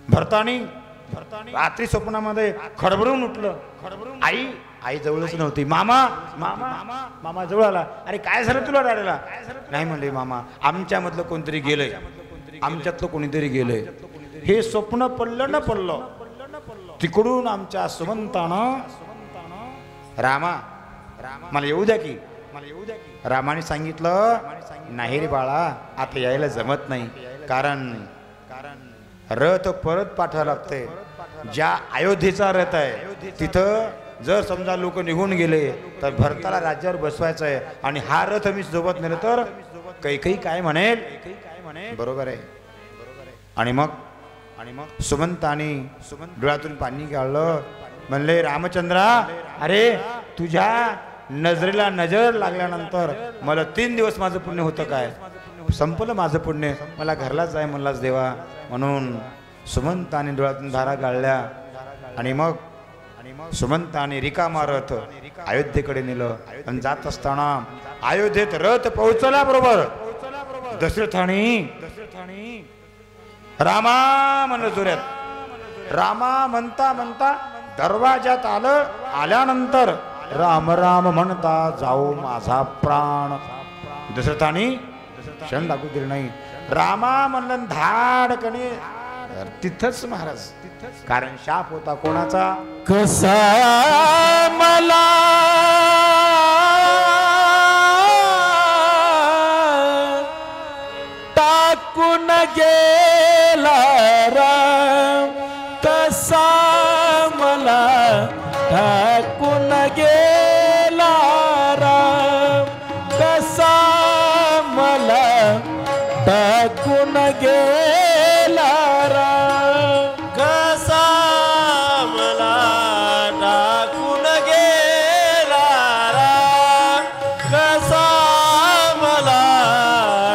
भरतानी रात्री स्वप्नामध्ये खडबडून उठलं. आई जवळच नव्हती. मामा मामा मामा जवळ आला. अरे काय झालं तुला रडायला? नाही म्हणले मामा, आमच्यामधलं कोणतरी गेलंय, आमच्यातलं कोणीतरी गेलंय. हे स्वप्न पडलं न पडलं. तिकडून आमच्या सुमंतानं रामा मला येऊ द्या की, रामाने सांगितलं नाही रे बाळा, आता यायला जमत नाही, कारण रथ परत पाठवावं लागतंय. ज्या अयोध्येचा रथ आहे तिथं जर समजा लोक निघून गेले तर भरताला राज्यावर बसवायचं आहे, आणि हा रथ मी सोबत नेलं तर काही काय म्हणेल. बरोबर आहे. आणि मग सुमंतानी डोळ्यातून पाणी काढलं. म्हणले रामचंद्रा, अरे तुझ्या नजरेला नजर लागल्यानंतर मला 3 दिवस माझं पुण्य होतं काय, संपलं माझं पुण्य, मला घरलाच जाय म्हणलाच देवा. म्हणून सुमंताने डोळ्यातून धारा गाळल्या. आणि मग सुमंताने रिकामा रथ अयोध्येकडे नेलं. आणि जात असताना अयोध्येत रथ पोहोचला बरोबर दशरथाने रामा म्हणलं जोऱ्यात. रामा म्हणता म्हणता दरवाजात आल्यानंतर राम राम म्हणता जाऊ माझा प्राण. दशरथाने क्षण लागू दिलं नाही. रामा म्हणलं धाडकणे तिथंच महाराज, कारण शाप होता कोणाचा, कसा मला टाकून गेला राम, कसा मला टाकून गेला राम, कसा मला टाकून गेला राम, कसा मला टाकून गेला राम, कसा मला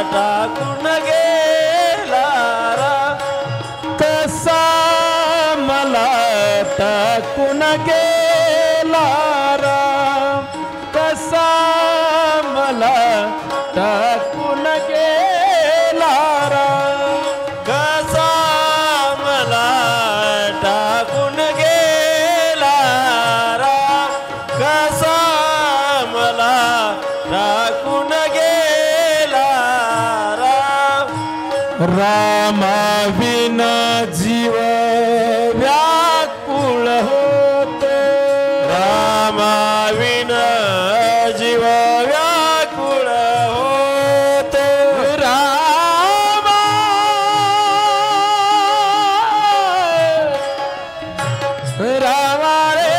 टाकून गेला राम, कसा मला टाकून गेला राम, कसा मला टाकून गेला राम, कसा मला टाकून गेला राम, कसा मला टाकून गेला राम. रामा विना जीव व्याकुळ होतो, रामा विना जीव व्याकुळ होतो, रामा रामा रे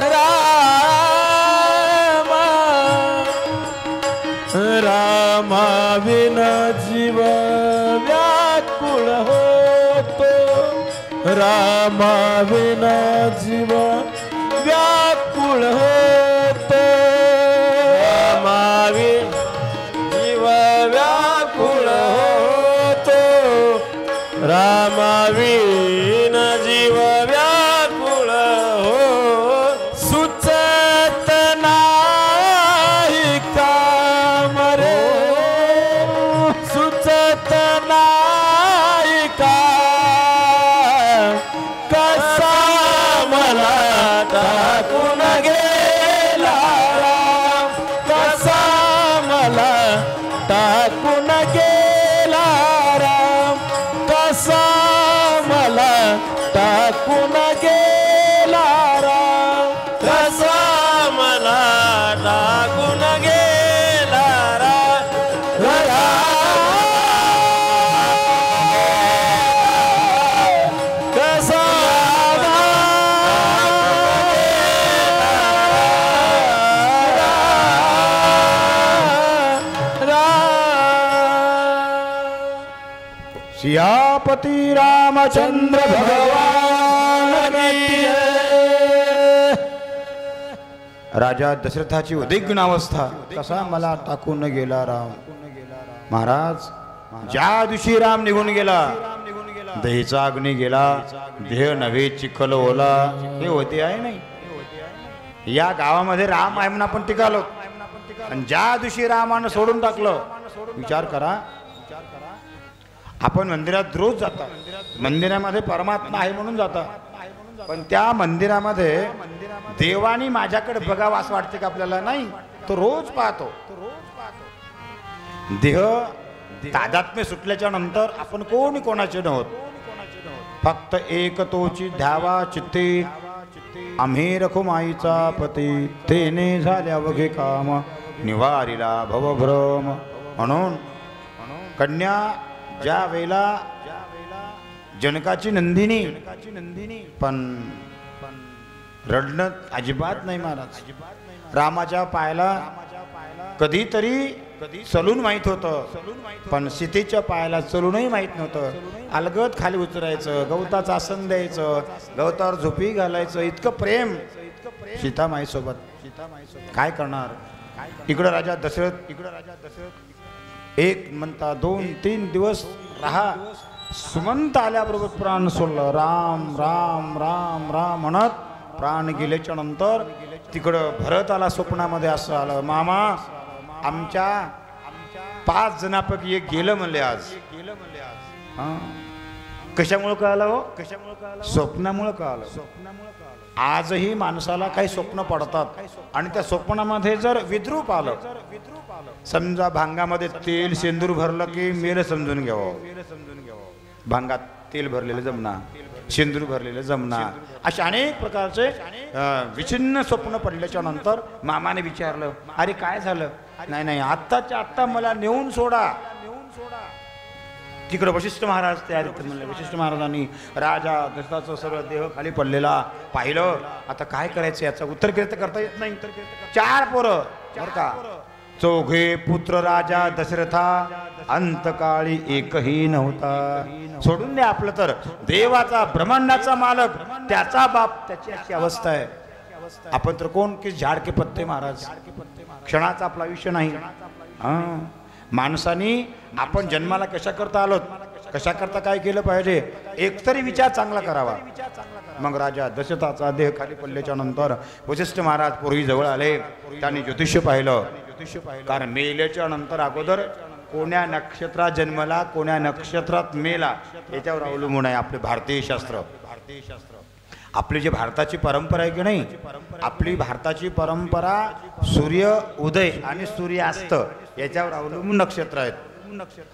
रामा, रामा विना जीव व्याकुळ होतो, रामा विना जीव व्याकुळ होतो, रामा विना जीव व्याकुळ होतो, रामा विना जीव व्याकुळ हो. सुचत नाही काम रे, सुचत नाही काम, कसा मला टाकून गेला राम, कसा मला टाकून गेला सियापती रामचंद्र भगवान की जय। राजा दशरथाची उद्विग्न अवस्था, कसा मला टाकून गेला राम। महाराज, ज्या दिवशी राम निघून गेला, दहीचा अग्नी गेला, देह नव्हे चिखल ओला, हे होते आहे नाही। या गावामध्ये राम आहे म्हणून आपण टिकालो, आणि ज्या दिवशी रामानं सोडून टाकलं, विचार करा, आपण मंदिरात रोज जाता, मंदिरामध्ये परमात्मा आहे म्हणून जाता, पण त्या मंदिरामध्ये देवानी माझ्याकडे बघावं असं वाटते का आपल्याला? नाही, तो रोज पाहतो। देह तादात्म्य सुटल्याच्या नंतर आपण कोणी कोणाचे नव्हत, फक्त एक तोची ध्यावा चित्ते, आम्ही रखुमाईचा पती, तेने झाल्या वघे काम, निवारिला भवभ्रम। म्हणून कन्या ज्या वेळेला जनकाची नंदिनी, पण रडणं अजिबात नाही महाराज। रामाच्या पायाला कधीतरी चलून माहित होतं, पण सीतेच्या पायाला चलूनही माहित नव्हतं। अलगद खाली उतरायचं, गवताचं आसन द्यायचं, गवतावर झोपी घालायचं, इतकं प्रेम सीतामाई सोबत। काय करणार? इकडं राजा दशरथ एक म्हणता 2-3 दिवस राहा, सुमंत आल्याबरोबर प्राण सोडलं, राम राम राम राम म्हणत प्राण गेल्याच्या नंतर तिकडं भरताला स्वप्नामध्ये असं आलं, मामा आमच्या 5 जणांपैकी एक गेलं म्हणले आज। कशामुळे कळालं हो? स्वप्नामुळे कळालं। आजही माणसाला काही स्वप्न पडतात, आणि त्या स्वप्नामध्ये जर विद्रूप आलं, समजा भांगामध्ये तेल शेंदूर भरलं की मेलं समजून घ्यावं, भांगात तेल भरलेलं जमना, शेंदूर भरलेलं जमना, अशा अनेक प्रकारचे विचिन्न स्वप्न पडल्याच्या नंतर मामाने विचारलं, अरे काय झालं? नाही नाही, आत्ताच्या आत्ता मला नेऊन सोडा। तिकडे वशिष्ठ महाराज तयार म्हणले। वशिष्ठ महाराजांनी राजा दशरथाचा सर्व देह खाली पडलेला पाहिलं, आता काय करायचं याचं उत्तर करता येत नाही। 4 पोरं बरं का, 4घे पुत्र राजा दशरथा, अंतकाळी एकही नव्हता। सोडून द्या आपलं, तर देवाचा ब्रह्मांडाचा मालक त्याचा बाप, त्याची अशी अवस्था आहे। आपण तर कोण की झाड के पत्ते महाराज, क्षणाचा आपला आयुष्य नाही। माणसानी आपण जन्माला कशा करता आलोत, कशा करता काय केलं पाहिजे, एकतरी विचार चांगला करावा। मग राजा दशरथाचा देह खाली पडल्याच्या नंतर वशिष्ठ महाराज पूर्वी जवळ आले, त्यांनी ज्योतिष्य पाहिलं, कारण मेल्याच्या नंतर अगोदर कोण्या नक्षत्रात जन्मला, कोण्या नक्षत्रात मेला याच्यावर अवलंबून आहे आपले भारतीय शास्त्र। आपली जी भारताची परंपरा आहे की नाही, आपली भारताची परंपरा सूर्य उदय आणि सूर्यास्त याच्यावर अवलंबून नक्षत्र आहेत,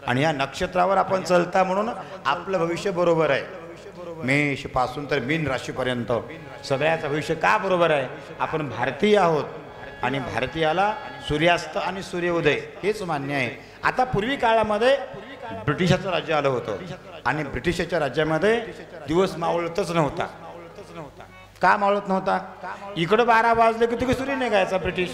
आणि या नक्षत्रावर आपण चलता म्हणून आपलं भविष्य बरोबर आहे। मेष पासून तर मीन राशीपर्यंत सगळ्याचं भविष्य का बरोबर आहे? आपण भारतीय आहोत, आणि भारतीयाला सूर्यास्त आणि सूर्योदय हेच मान्य आहे। आता पूर्वी काळामध्ये ब्रिटिशाचं राज्य आलं होतं, आणि ब्रिटिशाच्या राज्यामध्ये दिवस मावळतच नव्हता। का मावळत नव्हता? इकडं 12 वाजले की तिकडे सूर्य निघायचा ब्रिटिश,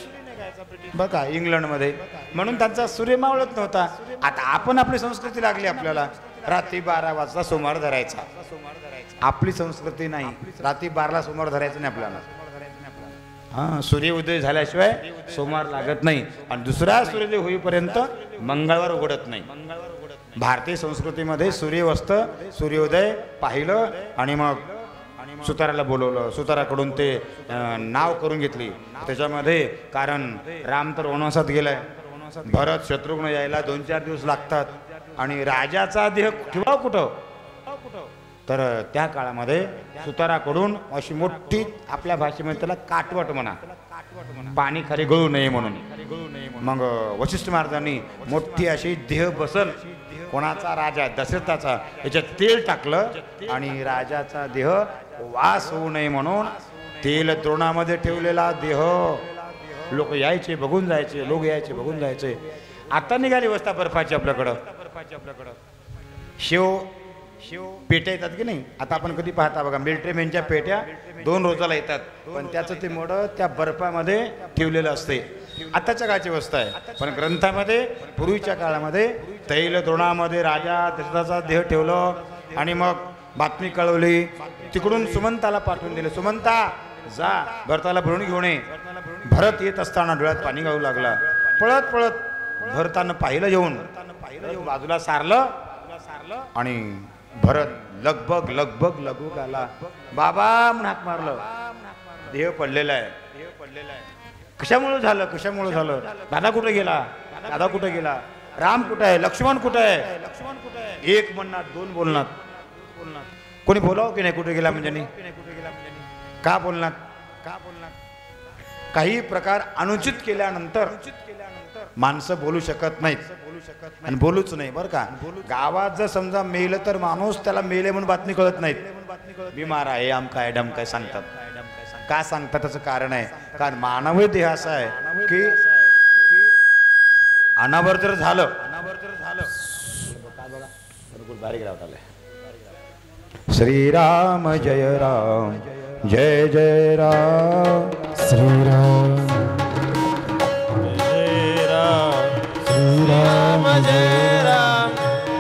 बघा इंग्लंडमध्ये, म्हणून त्यांचा सूर्य मावळत नव्हता। आता आपण आपली संस्कृती लागली आपल्याला, रात्री 12 वाजता सोमवार धरायचा। आपली संस्कृती नाही, रात्री 12ला सोमवार धरायचं नाही आपल्याला। सूर्य उदय झाल्याशिवाय सोमवार लागत नाही, आणि दुसरा सूर्योदय होईपर्यंत मंगळवार उघडत नाही। भारतीय संस्कृतीमध्ये सूर्यास्त सूर्योदय पाहिलं, आणि मग सुताराला बोलवलं, सुताराकडून ते नाव करून घेतली त्याच्यामध्ये, कारण राम तर वनवासात गेलाय, भरत शत्रुघ्न यायला 2-4 दिवस लागतात, आणि राजाचा देह ठेवा कुठं, तर त्या काळामध्ये सुताराकडून अशी मोठी, आपल्या भाषेमध्ये त्याला काटवट म्हणा, पाणी खाली गळू नये म्हणून, मग वशिष्ठ महाराजांनी मोठी अशी देह बसल कोणाचा, राजा दशरथाचा, याच्यात तेल टाकलं, आणि राजाचा देह वास होऊ नये म्हणून तेल द्रोणामध्ये ठेवलेला देह, लोक यायचे बघून जायचे, लोक यायचे बघून जायचे। आता निघाली व्यवस्था बर्फाची आपल्याकडं, शेव पेट्या येतात की नाही, आता आपण कधी पाहता बघा, मिल्ट्रीमॅनच्या पेट्या 2 रोजाला येतात, पण त्याचं ते मोडं त्या बर्फामध्ये ठेवलेलं असते, आताच्या काळची वस्तू आहे. पण ग्रंथामध्ये पूर्वीच्या काळामध्ये तैल द्रोणामध्ये राजा दशरथाचा देह ठेवलं आणि मग बातमी कळवली. तिकडून सुमंताला पाठवून दिले, सुमंता जा भरताला भरून घेऊन ये. भरत येत असताना डोळ्यात पाणी गाऊ लागला. पळत पळत भरतानं पाहिलं येऊन, बाजूला सारलं आणि भरत लगबग लगबग लगबग आला. बाबा म्हणून हाक मारलं. देह पडलेला आहे. कशामुळे झालं, कशामुळे झालं? दादा कुठे गेला, दादा कुठे गेला? राम कुठे आहे, लक्ष्मण कुठे आहे? एक म्हणणार, दोन बोलणार. कोणी बोलावं की नाही कुठे गेला म्हणजे नाही? का बोलणार? काही प्रकार अनुचित केल्यानंतर माणसं बोलू शकत नाहीत आणि बोलूच नाही बरं का. गावात जर समजा मेलं तर माणूस त्याला मेले म्हणून बातमी कळत नाहीत. बिमार आहे आमकाय डमकाय सांगतात. का सांगतात त्याचं कारण आहे, कारण मानवी देह असा आहे की अनावर जर झालं श्रीराम जय राम जय जय राम श्रीराम श्रीराम जय राम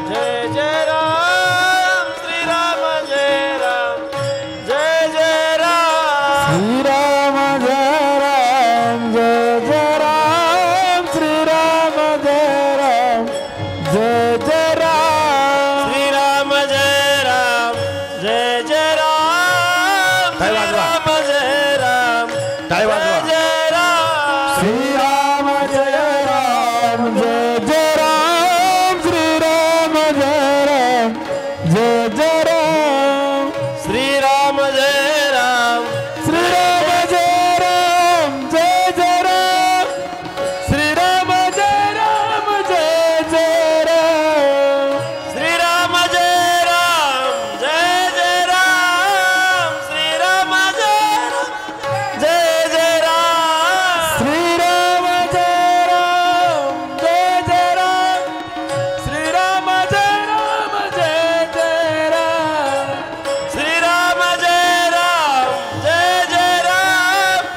जय जय राम श्रीराम जय राम जय जय राम श्रीराम जय राम जय जय राम श्रीराम जय राम जय जय राम श्रीराम जय राम जय जय राम काय वाजवा, श्रीराम जय राम काय वाजवा. जय राम श्रीराम जय राम जय जय राम श्रीराम जय राम जय जय राम श्रीराम जय राम श्रीराम जय राम जय जय राम श्रीराम जय राम जय जय राम श्रीराम जय राम जय जय राम श्रीराम जय राम जय जय राम श्रीराम जय राम जय जय राम श्रीराम जय राम जय जय राम श्रीराम जय राम जय जय राम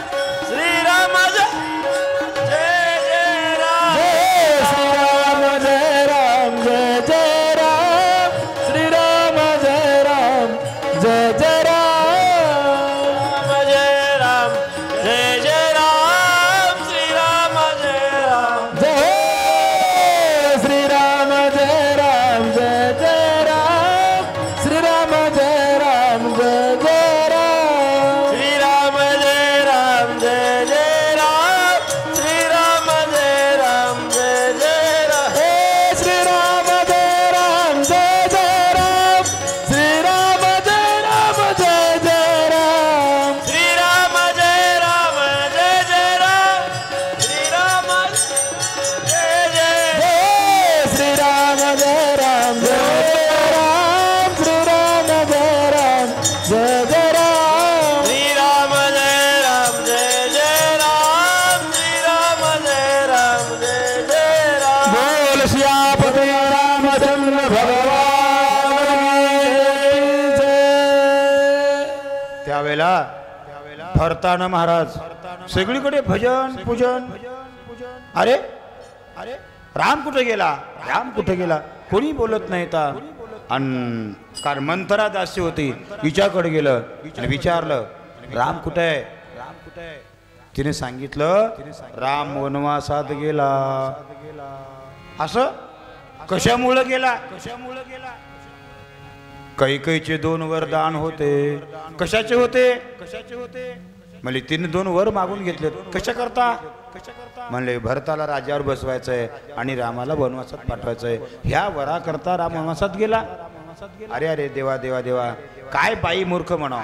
श्रीराम जय जय राम श्रीराम जय राम जय जय राम श्रीराम जय राम जय जय राम जय राम जय जय राम श्रीराम जय राम जय श्रीराम जय राम जय जय राम श्रीराम जय राम जय जय राम श्रीराम जय राम जय जय राम श्रीराम जय राम जय जय राम हे श्रीराम जय राम जय जय राम श्रीराम जय राम जय जय राम श्रीराम जय राम जय जय राम श्रीराम जय जय श्रीराम जय राम जय राम श्रीराम जय राम जय जय राम श्रीराम जय राम जय जय राम श्रीराम जय राम जय जय राम बोल सियापति रामचंद्र भगवान की जय. त्यावेळेला भरतानं महाराज सगळीकडे भजन पूजन. अरे अरे राम कुठे गेला, राम कुठे गेला, कोणी बोलत नाही ता. आणि कारण मंथरा दासी होती, हिच्याकडे गेलं आणि विचारलं राम कुठे आहे, राम कुठे आहे. तिने सांगितलं राम वनवासात गेला. असं कशामुळं गेला, कशामुळं गेला. कैकेयीचे 2 वरदान होते. कशाचे होते, कशाचे होते. म्हणजे तिने 2 वर मागून घेतले. कशा करता, कशा करता. म्हणले भरताला राज्यावर बसवायचंय आणि रामाला वनवासात पाठवायचंय. ह्या वरा करता राम वनवासात गेला. अरे अरे देवा देवा देवा, काय बाई मूर्ख म्हणा.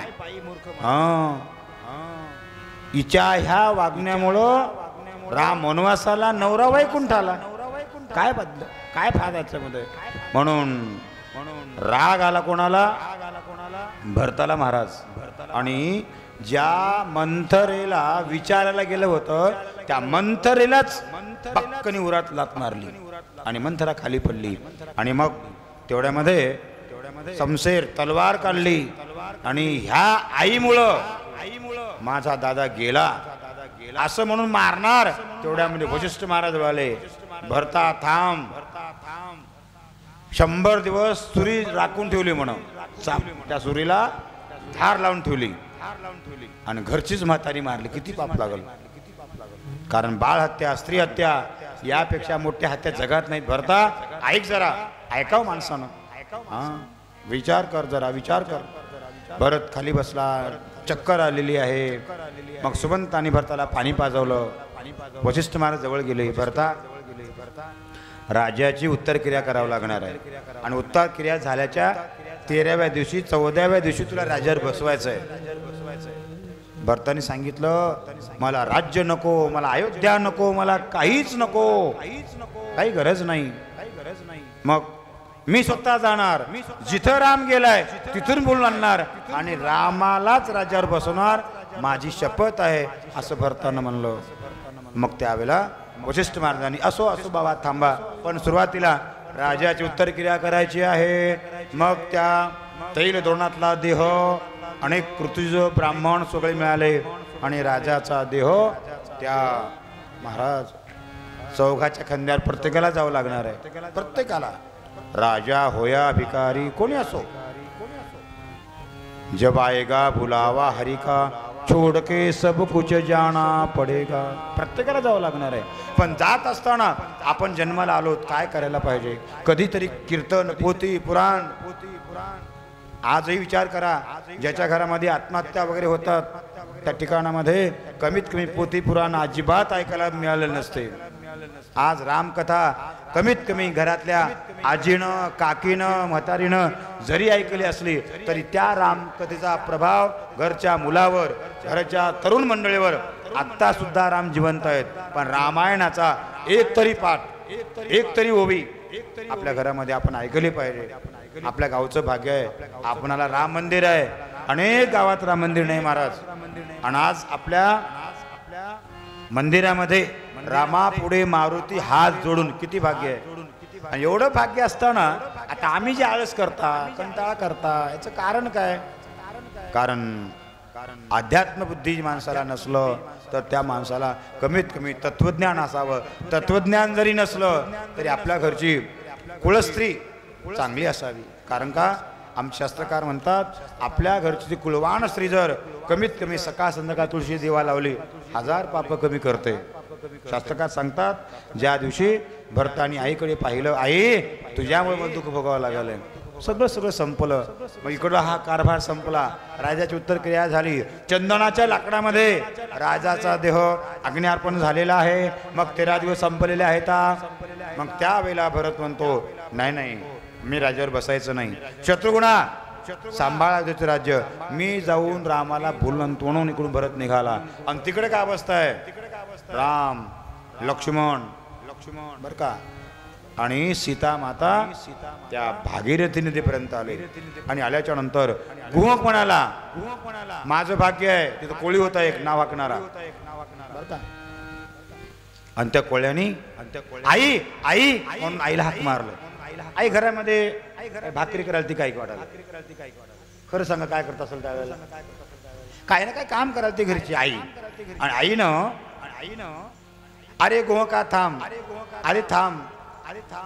हिच्या ह्या वागण्यामुळं राम वनवासाला, नवरा वैकुंठाला. काय बदल, काय फायदा याच्यामध्ये. म्हणून राग आला कोणाला, भरताला महाराज. आणि ज्या मंथरेला विचारायला गेलं होतं त्या मंथरेलाच पक्कनी उरात लात मारली आणि मंथरा खाली पडली. आणि मग तेवढ्यामध्ये शमशेर तलवार काढली आणि ह्या आईमुळं माझा दादा गेला असं म्हणून मारणार तेवढ्यामध्ये वशिष्ठ महाराज आले. भरता थांब, 100 दिवस सुरी राखून ठेवली म्हणून त्या सुरीला धार लावून ठेवली आणि घरचीच म्हातारी मारली. किती पाप लागल. कारण बाळ हत्या, स्त्री हत्या यापेक्षा मोठ्या हत्या जगात नाहीत. भरता ऐक जरा, ऐकाव माणसानं, हा विचार कर, जरा विचार कर. भरत खाली बसला, चक्कर आलेली आहे. मग सुमंतानी भरताला पाणी पाजवलं. वशिष्ठ महाराज जवळ गेले. भरता राजाची उत्तर क्रिया करावं लागणार आहे आणि उत्तर क्रिया झाल्याच्या 13व्या दिवशी 14व्या दिवशी तुला राज्यावर बसवायचं आहे. भरताने सांगितलं मला राज्य नको, मला अयोध्या नको, मला काहीच नको, काही गरज नाही. मग मी स्वतः जाणार, जिथं राम गेलाय तिथून बोलून आणणार आणि रामालाच राज्यावर बसवणार, माझी शपथ आहे असं भरतानं म्हणलं. मग त्यावेळेला वशिष्ठ महाराजांनी असो असो बाबा थांबा, पण सुरुवातीला राजाची उत्तर क्रिया करायची आहे. मग त्या तैल द्रोणातला देह अनेक कृतिज ब्राह्मण सगळे मिळाले आणि राजाचा देह त्या महाराज चौघाच्या खांद्यावर प्रत्येकाला जावं लागणार आहे. प्रत्येकाला, राजा होया भिकारी कोणी असो, जब आएगा बुलावा हरि का छोड़ के सब कुछ जाना पडेगा. प्रत्येकाला जावं लागणार आहे. पण जात असताना आपण जन्माला आलो, काय करायला पाहिजे? कधीतरी कीर्तन, पोथी, पुराण. आजही विचार करा, ज्याच्या घरामध्ये आत्महत्या वगैरे होतात त्या ठिकाणामध्ये कमीत कमी पोथी पुराण अजिबात ऐकायला मिळालेलं नसते. आज रामकथा कमीत कमी घरातल्या आजीनं, काकीनं, म्हातारीनं जरी ऐकली असली तरी त्या रामकथेचा प्रभाव घरच्या मुलावर, घरच्या तरुण मंडळीवर आत्ता सुद्धा राम जिवंत आहेत. पण रामायणाचा एक तरी पाठ, एक तरी ओवी आपल्या घरामध्ये आपण ऐकली पाहिजे. आपल्या गावचं भाग्य आहे, आपणाला राम मंदिर आहे. अनेक गावात राम मंदिर नाही महाराज, आणि आज आपल्या मंदिरामध्ये रामापुढे मारुती हात जोडून किती भाग्य आहे. आणि एवढं भाग्य असताना आता आम्ही जे आळस करता, कंटाळा करता, याचं कारण काय? कारण अध्यात्म बुद्धी माणसाला नसलं तर त्या माणसाला कमीत कमी तत्वज्ञान असावं. तत्वज्ञान जरी नसलं तरी आपल्या घरची कुळस्त्री चांगली असावी. कारण का आमचे शास्त्रकार म्हणतात आपल्या घरची कुलवान स्त्री जर कमीत कमी सकाळ संध्याकाळ तुळशी देवा लावली 1000 पाप कमी करते. शास्त्रकार सांगतात ज्या दिवशी भरतानी आईकडे पाहिलं, आई तुझ्यामुळे मला दुःख भोगावं लागलं, सगळं संपलं. मग इकडं हा कारभार संपला, राजाची उत्तर क्रिया झाली. चंदनाच्या लाकडामध्ये राजाचा देह अग्निअर्पण झालेला आहे. मग 13 दिवस संपलेले आहेत. मग त्यावेळेला भरत म्हणतो नाही मी राज्यावर बसायचं नाही. शत्रुघ्ना सांभाळा त्याचं राज्य. मी जाऊन रामाला बोलून तोडून इकडून भरत निघाला. आणि तिकडे काय अवस्था आहे? राम, लक्ष्मण बर का, आणि सीता माता त्या भागीरथी नदीपर्यंत आले. आणि आल्याच्या नंतर गुहक म्हणाला माझं भाग्य आहे तिथं कोळी होता एक नाव हाकणारा बर का. आणि त्या कोळ्यानी आई आई म्हणून आईला हाक मारलं. आई घरामध्ये भाकरी करायला ती काही वाटायला. खरं सांगा काय करत असेल त्यावेळेला? काय ना काय काम करायला ती घरची आई. आणि आईनं अरे गोहका थांब, अरे थांब,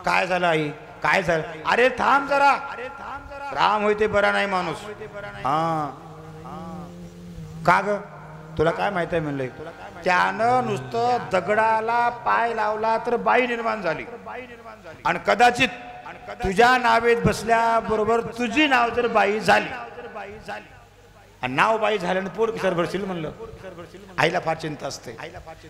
काय झालं आई, काय झालं? अरे थांब जरा, राम होय ते बरा नाही माणूस. हा का ग तुला काय माहित आहे म्हणले? त्यानं नुसतं दगडाला पाय लावला तर बाई निर्माण झाली. आणि कदाचित तुझ्या नावेत बसल्याबरोबर तुझी नाव जर बाई झाली आणि नाव बाई झाल्यानं पोर सर भरशील म्हणलं. आईला फार चिंता असते.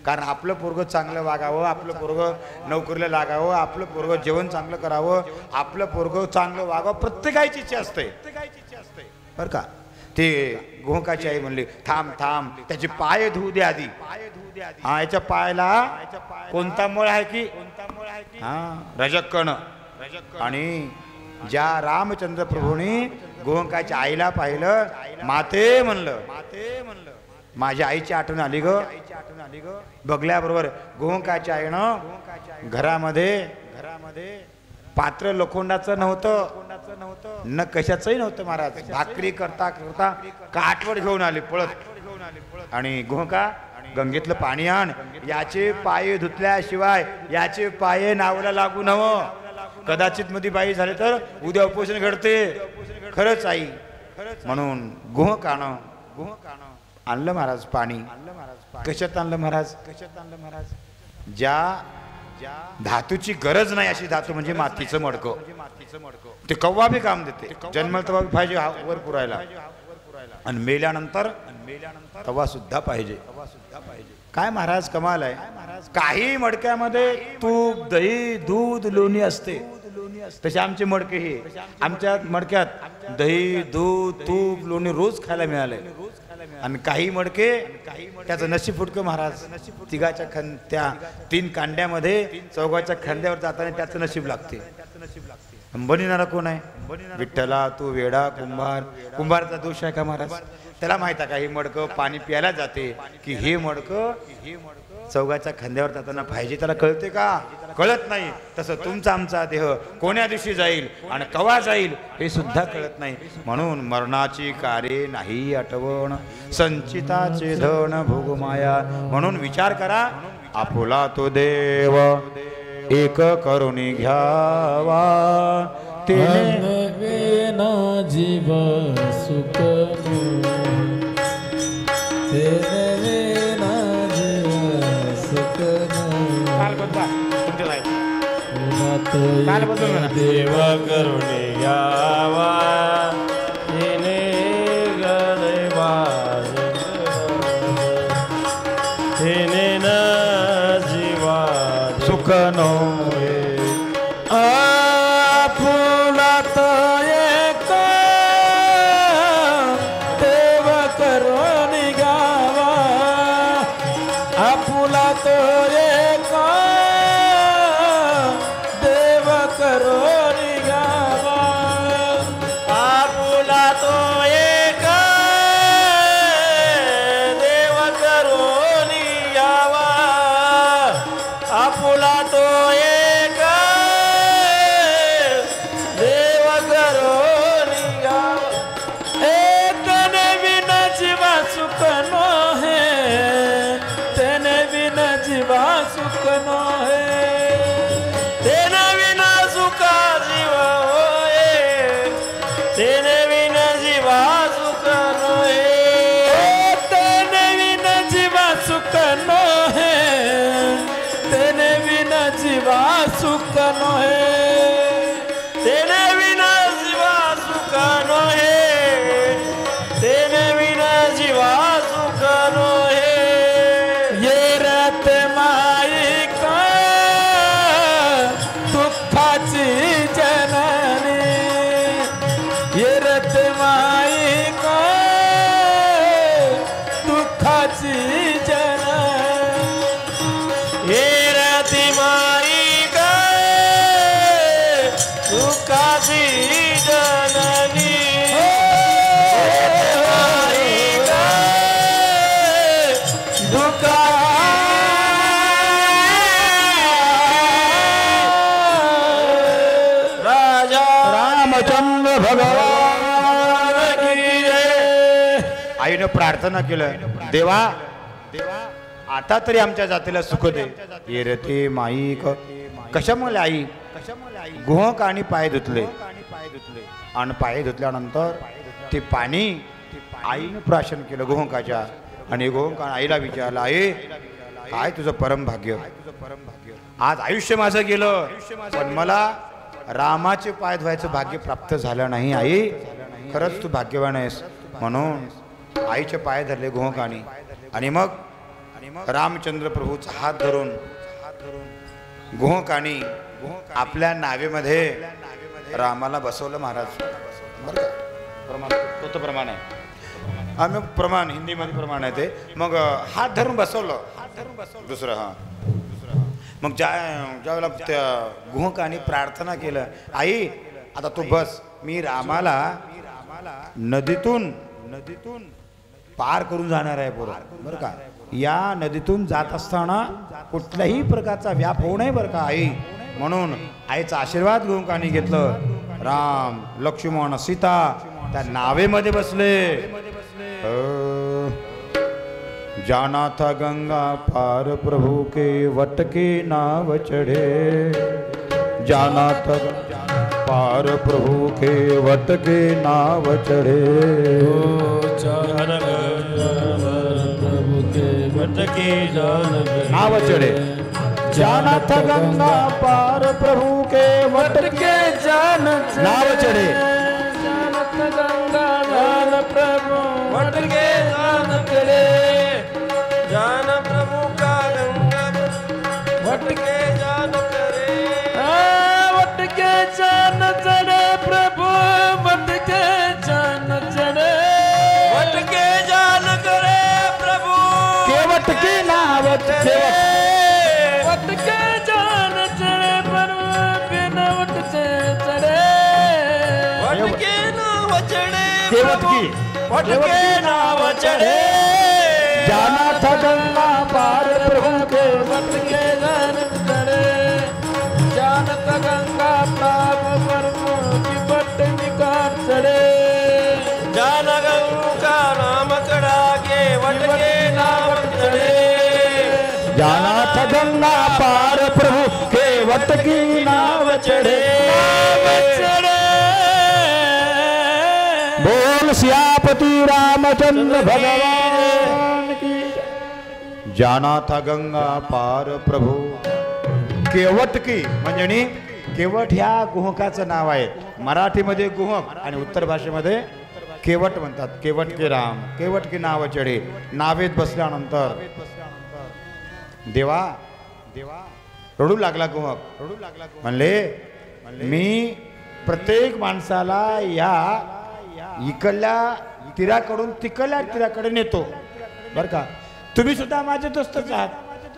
कारण आपलं पोरग चांगलं वागावं, आपलं पोरग नोकरीला लागावं, आपलं पोरग जेवण चांगलं करावं, आपलं पोरग चांगलं वागावं, प्रत्येकाची इच्छा असते बर का. ते गोहकाची आई म्हणली थांब थांब त्याचे पाय धुऊ दे आधी. हा याच्या पायाला कोणता मळ आहे की? हा रजकण. आणि ज्या रामचंद्र प्रभूंनी गोहकाच्या आईला पाहिलं, माते म्हणलं, माझ्या आईची आठवण आली ग. बघल्याबरोबर गोहकाच्या आईनं घरामध्ये पात्र लोखंडाचं नव्हतं, न कशाचंही नव्हतं महाराज. भाकरी करता करता काठवर घेऊन आली पळत. आणि गोहका गंगेतलं पाणी आण, याचे पाय धुतल्याशिवाय याचे पाय नावाला लागू नवं. कदाचित मध्ये बाई झाले तर उद्या उपोषण घडते. खरंच आई, म्हणून गुह काणं आणलं महाराज पाणी. कशात आणलं महाराज? ज्या धातूची गरज नाही अशी धातू म्हणजे मातीचं मडकं. ते कव्वा बी काम देते. जन्मल तवा बी पाहिजे वर पुरायला, आणि मेल्यानंतर तवा सुद्धा पाहिजे. काय महाराज कमाल आहे. काही मडक्यामध्ये तूप, दही, दूध, लोणी असते. तसे आमचे मडके हे, आमच्या मडक्यात दही, दूध, तूप, लोणी रोज खायला मिळालंय. आणि काही मडके त्याचं नशीब फुटकं महाराज. तिघाच्या त्या 3 कांड्यामध्ये चौघाच्या खांद्यावर जाताना त्याचं नशीब लागते. बनविणारा कोण आहे? विठ्ठला. तू वेडा कुंभार. कुंभारचा दोष आहे का महाराज? त्याला माहित आहे का हे मडकं पाणी प्यायला जाते की हे मडकं चौघाच्या खांद्यावर जाताना पाहिजे? त्याला कळते का? कळत नाही. तसं तुमचा आमचा देह कोण्या दिवशी जाईल आणि कवा जाईल हे सुद्धा कळत नाही. म्हणून मरणाची कार्ये नाही आठवण, संचिताचे धन भोगमाया. म्हणून विचार करा, आपुला तो देव एक करुणी घ्यावा, तेने ना जीव सुख देव करुणे यावा, तिने गदेवा तिने न जीवा सुख नो. आपुला तो एक देव करुणे गावा, आपुला तो एक देव करुणे गावा, आपुला तो एक देव करुणे यावा, आपुला तो एक देव करुणे गावा. तेने बिना जीवा सुख नो है, तेने बिना जीवा सुख नो है, तेने बिना सुखा जीवा होए, तेने बिना जीवा सुख नो है, तेने बिना जीवा सुख नो है, तेने बिना जीवा सुख नो है, तेने बिना जीवा सुख नो है, तेने बिना जीवा सुख नो है. ये रत माई का दुःखाची जननी, ये रत माई का दुःखाची जननी, ये रत माई का दुःखाची जननी, रामचंद्र भगवान की जय. आईनं प्रार्थना केलं, देवा आता तरी आमच्या जातीला सुख दे. येरते माईक. कशामुळे आई? गुहक आणि पाय धुतले, आणि पाय धुतल्यानंतर ते पाणी आईनं प्राशन केलं गुहकाच्या. आणि गुहक आईला विचारलं, आई काय तुझं परम भाग्य? आज आयुष्य माझं गेलं पण मला रामाचे पाय धुवायचं भाग्य प्राप्त झालं नाही. आई खरंच तू भाग्यवान आहेस. म्हणून आईचे पाय धरले गुहकानी, आणि मग रामचंद्र प्रभूचा हात धरून गुहकानी आपल्या नावेमध्ये रामाला बसवलं महाराज. बरं का? प्रमाण तो प्रमाण आहे. आम्ही प्रमाण हिंदीमध्ये प्रमाण आहे ते. मग हात धरून बसवलं. दुसरं हा मग ज्यावेळेला त्या गुहकानी प्रार्थना केलं, आई आता तू बस, मी रामाला नदीतून पार करून जाणार आहे बरं का. या नदीतून जात असताना कुठल्याही प्रकारचा व्याप होऊ नये बरं का आई. म्हणून आईचा आशीर्वाद गुहकानी घेतलं. राम लक्ष्मण सीता त्या नावेमध्ये बसले. जाना था गंगा पार प्रभु के वट के नाव चढ़े, जाना था पार प्रभु के वट के नाव चढ़े, प्रभु के वट के नाव चढ़े। जाना था गंगा पार प्रभु के वट के जान नाव चढ़े, गंगा जान प्रभु वट के जान चढ़े, जान प्रभु का गंगा वट के जान चढ़े, वट के जान चढ़े प्रभु वट के जान चढ़े, वट के जान करे प्रभु के वट के नाव चढ़े, वट के जान चढ़े प्रभु बिना वट से चढ़े, वट के नाव चढ़े केवट की वट के नाव चढ़े, जाना था गंगा पार प्रभु के वट के जान चढ़े, जानत गंगा पाप प्रभु की वट निकार चढ़े, जान गंगा नाम चढ़ा के वट के नाव चढ़े, जाना था गंगा पार प्रभु के वट की नाव चढ़े, बोल सियापति रामचंद्र भगवान की। जाना था गंगा पार प्रभु केवट की म्हणजे केवट ह्या गुहकाचं नाव आहे। मराठीमध्ये गुहक आणि उत्तर भाषेमध्ये केवट म्हणतात। केवट के राम केवट की नाव चढे, नावेत बसल्यानंतर देवा देवा रडू लागला गुहक, रडू लागला म्हणले मी प्रत्येक माणसाला या इकडल्या तीराकडून तिकडल्या तीराकडे नेतो बर का। तुम्ही सुद्धा माझे दोस्तच आहात,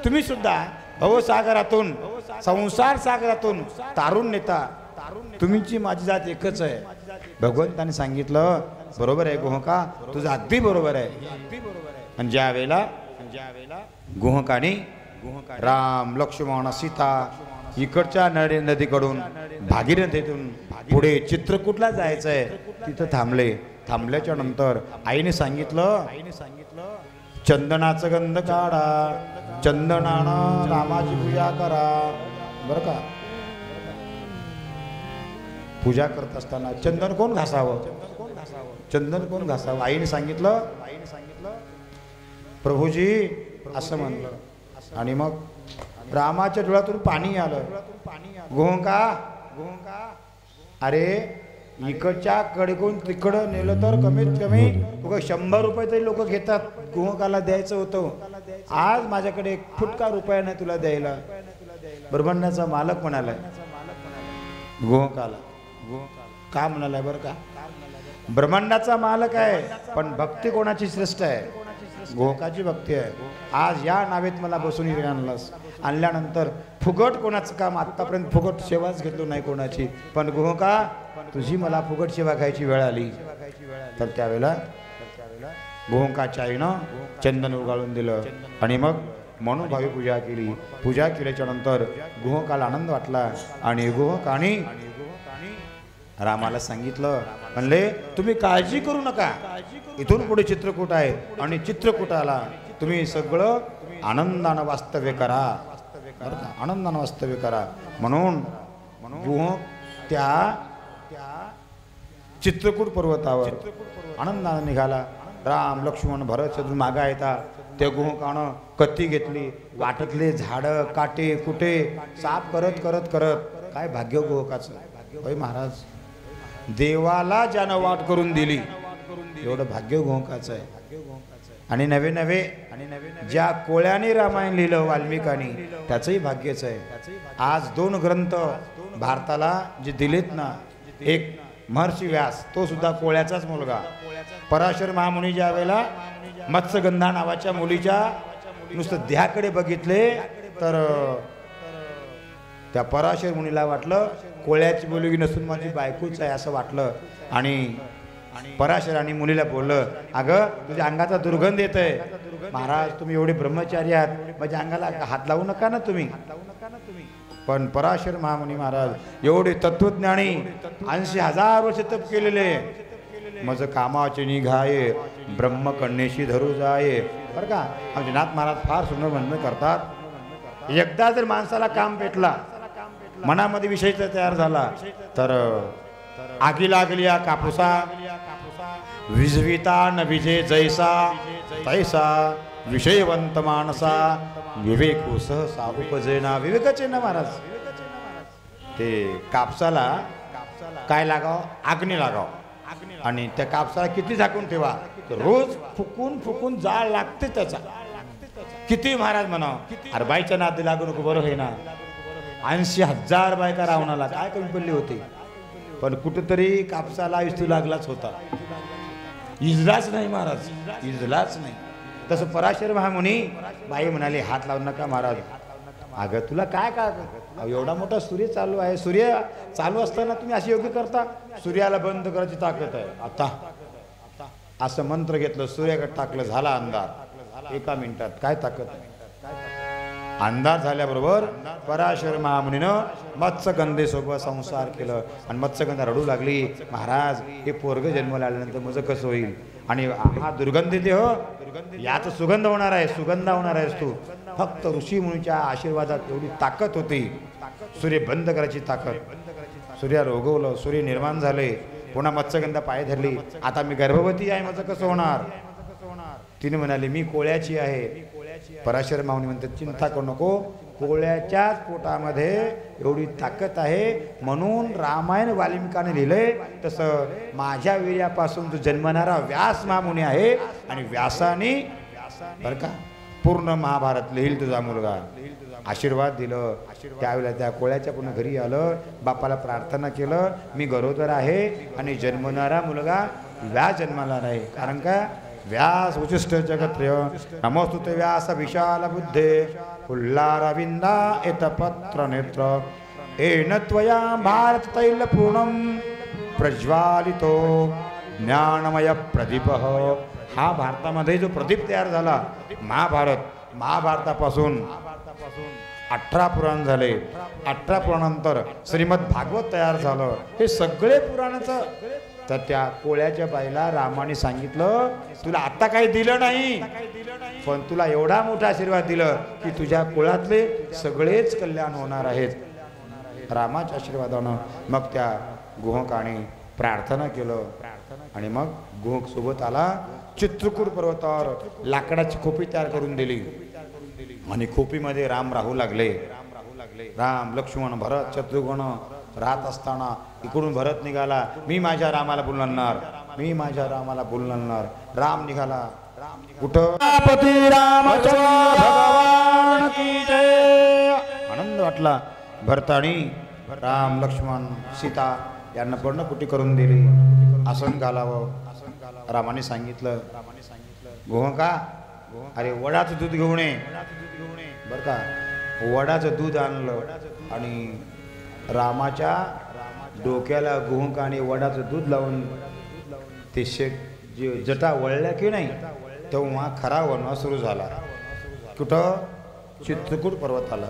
तुम्ही सुद्धा भवसागरातून संसार सागरातून तारून नेता, तुमची माझी जात एकच आहे। भगवंताने सांगितलं बरोबर आहे गुहका, तुझं अगदी बरोबर आहे। आणि ज्या वेळेला गुहकाने राम लक्ष्मण सीता इकडच्या नदीकडून भागीरथीतून पुढे चित्रकूटला जायचंय, तिथं थांबले। थांबल्याच्या नंतर आईने सांगितलं चंदनाचं गंध काढा, चंदनानं रामाची पूजा करा बर का। पूजा करत असताना चंदन कोण घासावं, चंदन कोण घासावं आईने सांगितलं प्रभूजी असं म्हणलं। आणि मग रामाच्या डोळ्यातून पाणी आलं। गोहंका अरे इकडच्या कडेकडून तिकडं नेलं तर कमीत कमी 100 रुपये तरी लोक घेतात, गोहकाला द्यायचं होतं। आज माझ्याकडे 1 फुटका रुपया नाही तुला द्यायला। ब्रह्मण्याचा मालक म्हणालाय गोहकाला, का म्हणालाय बरं का, ब्रह्मांडाचा मालक आहे पण भक्ती कोणाची श्रेष्ठ आहे, गोहकाची भक्ती आहे। आज या नावेत मला बसून आणलास, आणल्यानंतर फुकट कोणाचं काम आतापर्यंत फुकट सेवाच घेतलो नाही कोणाची, पण गोहका तुझी मला फुकट सेवा घ्यायची वेळ आली। तर त्यावेळेला गोहकाच्या आईनं चंदन उगाळून दिलं आणि मग मनोभावी पूजा केली। पूजा केल्याच्या नंतर गोहकाला आनंद वाटला आणि गोहकाने रामाला सांगितलं म्हणले तुम्ही काळजी करू नका, इथून पुढे चित्रकूट आहे आणि चित्रकूटाला तुम्ही सगळं आनंदानं वास्तव्य करा, आनंदानं वास्तव्य करा। म्हणून गुहक त्या चित्रकूट पर्वतावर आनंदानं निघाला। राम लक्ष्मण भरत शत्रू मागा येतात, त्या गुहकानं कत्ती घेतली, वाटतले झाडं काटे कुटे साफ करत करत करत काय भाग्य गुहकाचं होय महाराज, देवाला ज्यानं वाट करून दिली एवढं भाग्य गोहकाचं आहे। आणि नवे नवे ज्या कोळ्याने रामायण लिहिलं वाल्मिकांनी त्याचंही भाग्यच आहे। आज 2 ग्रंथ भारताला जे दिलेत ना, एक महर्षी व्यास तो सुद्धा कोळ्याचाच मुलगा, पराशर महामुनी ज्या वेळेला मत्स्यगंधा नावाच्या मुलीच्या नुसतं देहाकडे बघितले तर त्या पराशर मुनीला वाटलं कोळ्याची मुलगी नसून माझी बायकोच आहे असं वाटलं। आणि पराशराने मुलीला बोललं अगं तुझ्या अंगाचा दुर्गंध येत आहे, महाराज तुम्ही एवढे ब्रह्मचारी आहात, माझ्या अंगाला हात लावू नका ना तुम्ही। पण पराशर महामुनी महाराज एवढे तत्वज्ञानी 80,000 वर्ष तप केलेले मज कामाची निघाये ब्रह्मकन्येशी धरू जाये. बरं का, आमचे नाथ महाराज फार सुंदर म्हणणं करतात. एकदा जर माणसाला काम पेटला, मनामध्ये विषयचा तयार झाला, तर आगी लागली या कापूसा, विजविता न विजय जैसा तैसा विषयवंत माणसा विवेको सहसा उपजेना. विवेकाचे ना महाराज, ते कापसाला काय लागाव, अग्नी लागाव, आणि त्या कापसाला किती झाकून ठेवा, रोज फुकून फुकून जाळ लागते त्याचा. किती महाराज म्हणाव, अरे बाईच्या नादी लागू नको, बरं होय ना. 80,000 बायका रावणाला काय कमी पडली होती, पण कुठेतरी कापसाला इस्तू लागलाच होता. इजलाच नाही महाराज, इजलाच नाही. तसं पराशर महामुनी, बाई म्हणाली हात लावू नका महाराज. अगं तुला काय का, एवढा मोठा सूर्य चालू आहे, सूर्य चालू असताना तुम्ही अशी योग्य करता. सूर्याला बंद करायची ताकद आहे. आता असं मंत्र घेतलं, सूर्याकडे टाकलं, झाला अंधार. 1 मिनिटात. काय ताकद आहे. अंधार झाल्याबरोबर पराशर महामुनीनं मत्स्यगंधेसोबत संसार केलं, आणि मत्स्यगंधा रडू लागली, महाराज हे पोरग जन्माला आल्यानंतर माझं कसं होईल, आणि हा दुर्गंधी देह, यात सुगंध होणार आहे, सुगंध होणार आहेस तू. फक्त ऋषी मुनीच्या आशीर्वादात एवढी ताकद होती, सूर्य बंद करायची ताकद. सूर्य रोगवलं, सूर्य निर्माण झाले, पुन्हा मत्स्यगंधा पाय धरली. आता मी गर्भवती आहे, माझं कसं होणार. तिने म्हणाली मी कोळ्याची आहे. पराशर माऊनी म्हणतात चिंता करू नको, कोळ्याच्याच पोटामध्ये एवढी ताकद आहे, म्हणून रामायण वाल्मिकाने लिहिलंय तसं माझ्या वीर्यापासून जो जन्मणारा व्यास महामुनी आहे, आणि व्यासाने बरं का पूर्ण महाभारत लिहिल तुझा मुलगा. आशीर्वाद दिलं. त्यावेळेला त्या कोळ्याच्या पुन्हा घरी आलं, बापाला प्रार्थना केलं, मी गरोदर आहे आणि जन्मणारा मुलगा व्यास जन्माला नाही. कारण का, व्यास उचिष्ट जगत्र्य नमोस्तुते व्यास विशाल बुद्धे फुल्लारविंदा एतपत्र नेत्र येन त्वया भारत तैल पूर्णम प्रज्वालितो ज्ञानमय प्रदीप. हा भारतामध्ये जो प्रदीप तयार झाला, महाभारतापासून 18 पुराण झाले. 18 पुराणानंतर श्रीमद भागवत तयार झालं. हे सगळे पुराणाचं. तर त्या कोळ्याच्या बाईला रामाने सांगितलं, तुला आता काही दिलं नाही, पण तुला एवढा मोठा आशीर्वाद दिलं की तुझ्या कुळातले सगळेच कल्याण होणार आहेत. रामाच्या आशीर्वादानं मग त्या गुहकाने प्रार्थना केलं, आणि मग गुहक सोबत आला. चित्रकूट पर्वतावर लाकडाची खोपी तयार करून दिली, आणि खोपीमध्ये राम राहू लागले. राम, लक्ष्मण, भरत, शत्रुघ्न राहत असताना इकडून भरत निघाला, मी माझ्या रामाला बोलणार, मी माझ्या रामाला बोलणार. राम निघाला कुठं, भगवान की जय. आनंद वाटला. भरतानी राम, लक्ष्मण, सीता यांना पर्णकुटी करून दिली. आसन घालावं रामाने सांगितलं. गोहका, अरे वडाचं दूध घेऊन ये. बरं का, वडाचं दूध आणलं, आणि रामाच्या डोक्याला गुहकाने वडाचं दूध लावून ते जे जटा वळल्या की नाही, तेव्हा खरा वनवास सुरू झाला. कुठं, चित्रकूट पर्वताला.